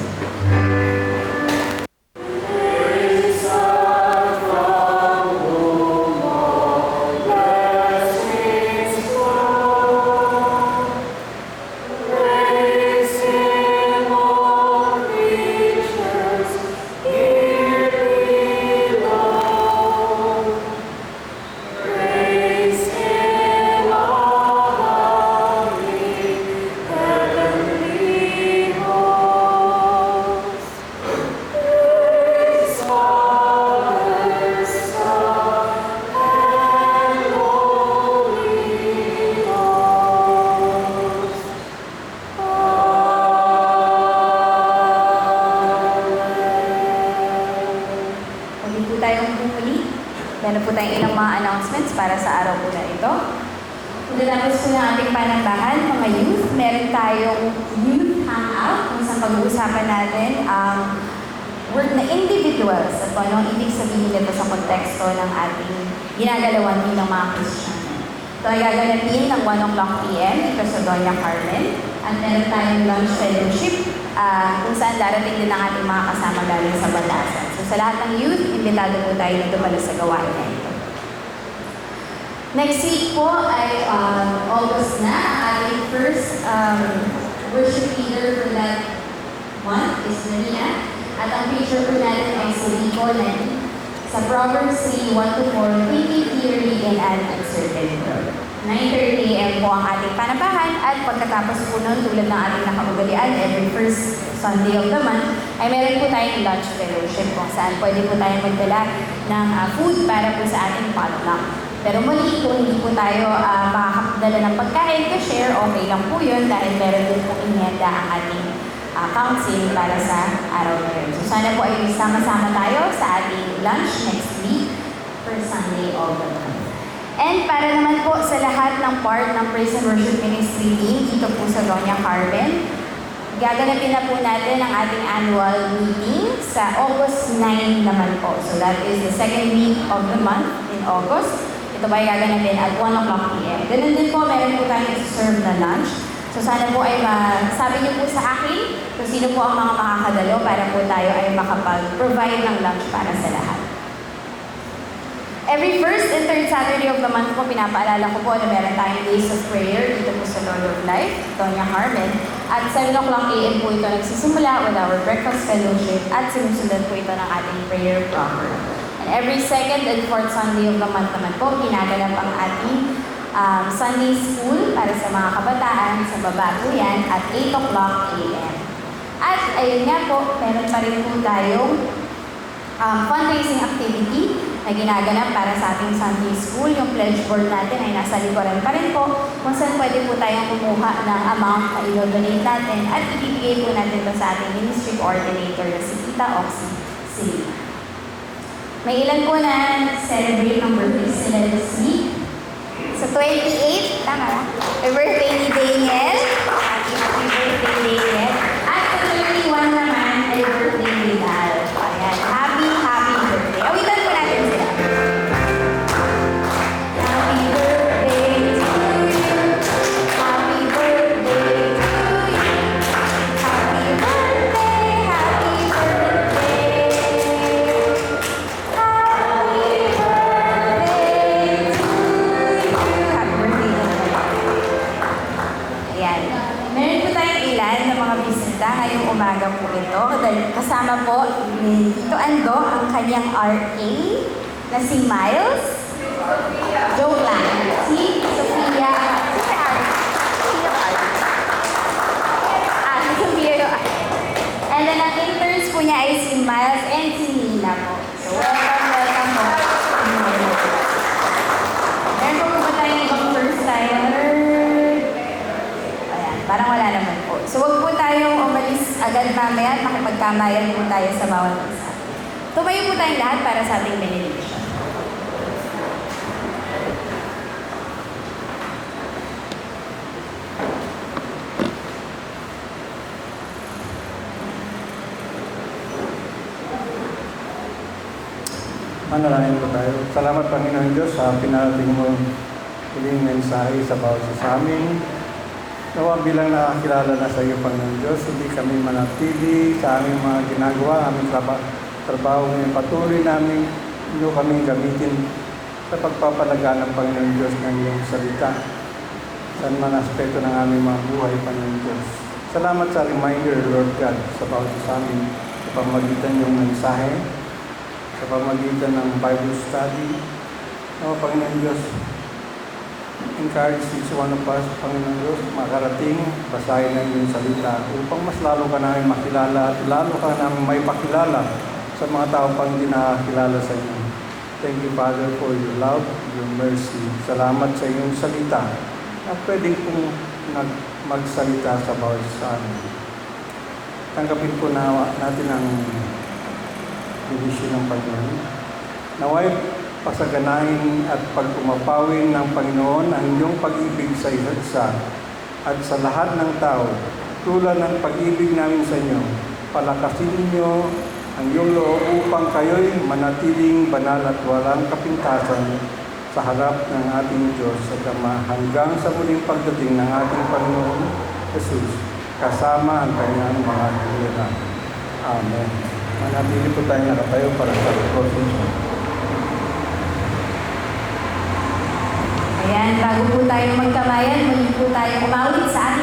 S1: Meron po tayong ilang mga announcements para sa araw po na ito. Pagkatapos po ng ating panambahan, mga youth, meron tayong youth hangout kung saan pag-uusapan natin ang word na individuals at kung anong ibig sabihin nito sa konteksto ng ating ginagalawan bilang mga Christian. Ito ay gaganapin ng 1 o'clock p.m. dito sa Doña Carmen. At meron tayong lunch fellowship kung saan darating din ang ating mga kasama galing sa Batasan. So sa lahat ng youth, imbitado po tayo dito pala sa gawain na ito. Next week po ay August na. Ang ating first worship leader for that month is Marina. At ang preacher po natin ay si Rico Lenny. Sa Proverbs 3:1-4, thinking clearly and an uncertain world. 9:30 a.m. po ang ating panabahan at pagkatapos po nun, tulad ng ating nakaugalian, every first Sunday of the month, ay meron po tayong lunch fellowship kung saan pwede po tayong magdala ng food para po sa ating potluck. Pero muli, kung hindi po tayo makakadala ng pagkain to share, okay lang po yun dahil meron din po inihanda ang ating council para sa araw na yun. So sana po ay sama-sama tayo sa ating lunch next week, first Sunday of the month. And para naman po sa lahat ng part ng Praise and Worship Ministry team dito po sa Doña Carmen, gaganapin na po natin ang ating annual meeting sa August 9 naman po. So that is the second week of the month in August. Ito ba ay gaganapin at 1 o'clock p.m. Ganun din po, meron po tayong serve na lunch. So sana po ay sabi niyo po sa akin kung sino po ang mga makakadalo para po tayo ay makapag-provide ng lunch para sa lahat. Every first and third Saturday of the month po, pinapaalala ko po na meron tayong days of prayer dito po sa Lord of Life, Doña Carmen. At 7 o'clock a.m. po ito nagsisimula with our breakfast fellowship at sinusundan po ito ng ating prayer proper. And every second and fourth Sunday of the month naman po, ginaganap ang ating Sunday school para sa mga kabataan sa baba po yan at 8 o'clock a.m. At ayun nga po, meron pa rin po tayong fundraising activity na ginaganap para sa ating Sunday School. Yung pledge board natin ay nasa likuran pa rin po kung saan pwede po tayong kumuha ng amount na i-donate natin at ibibigay po natin ito sa ating ministry coordinator na si Tita Oxy Silina. May ilan po na celebrate ng birthday sila this week. Sa 28, tama ba? May birthday ni Daniel. Happy birthday, Daniel. At sa 31 naman ay birthday ni Dal. Ayan, happy birthday. Awitan po natin sila. Happy birthday to you. Happy birthday to you. Happy birthday, happy birthday. Happy birthday to you. Happy birthday. Ayan. Meron po tayong ilan ng mga bisita ngayong umaga po ito. Kasama po ni Tito Ando ang kanyang RA na si Miles. Joke lang. Si Sofia. Si Sofia yung And then ang interns po niya ay si Miles and si Nina po. So welcome po. Meron po ba tayong ibang first timer? Ayan, parang wala naman po. So wag po tayong umalis agad mamaya at makipagkamayan po tayo sa bawat isa. Tumayo po tayong lahat para sa ating benediction.
S4: Manalangin po tayo. Salamat Panginoon Diyos sa pinarating mo huling mensahe sa bawat isa sa amin. Nawa bilang nakakilala na sa iyo, Panginoon Diyos, hindi kami manatili sa aming mga ginagawa, aming trabaho ngayon. Patuloy namin, hindi kami gamitin sa pagpapalaga ng Panginoon Diyos ng iyong salita. Saan man aspeto ng aming mga buhay, Panginoon Diyos. Salamat sa reminder, Lord God, sa bawat isa sa amin, sa pamagitan yung mensahe, sa pamagitan ng Bible study. Panginoon Diyos, encourage each one of us, Panginoon Diyos, makarating, basahin ng iyong salita upang mas lalo ka namin makilala at lalo ka namin may pakilala sa mga tao pang hindi nakakilala sa inyo. Thank you, Father, for your love, your mercy. Salamat sa iyong salita na pwedeng pong magsalita sa bawat sa amin. Tanggapin po natin ang dinisyon ng Panginoon. Naway pasaganahin at pag-umapawin ng Panginoon ang inyong pag-ibig sa isa't isa at sa lahat ng tao, tulad ng pag-ibig namin sa inyo. Palakasin ninyo ang iyong loob upang kayo'y manatiling banal at walang kapintasan sa harap ng ating Diyos at Ama hanggang sa muling pagdating ng ating Panginoon Jesus kasama ang kanyang mga hilera. Amen. Manatili po tayo nakatayo para sa closing.
S1: Ayan, bago po tayo magkamayan, muli po tayo umawit sa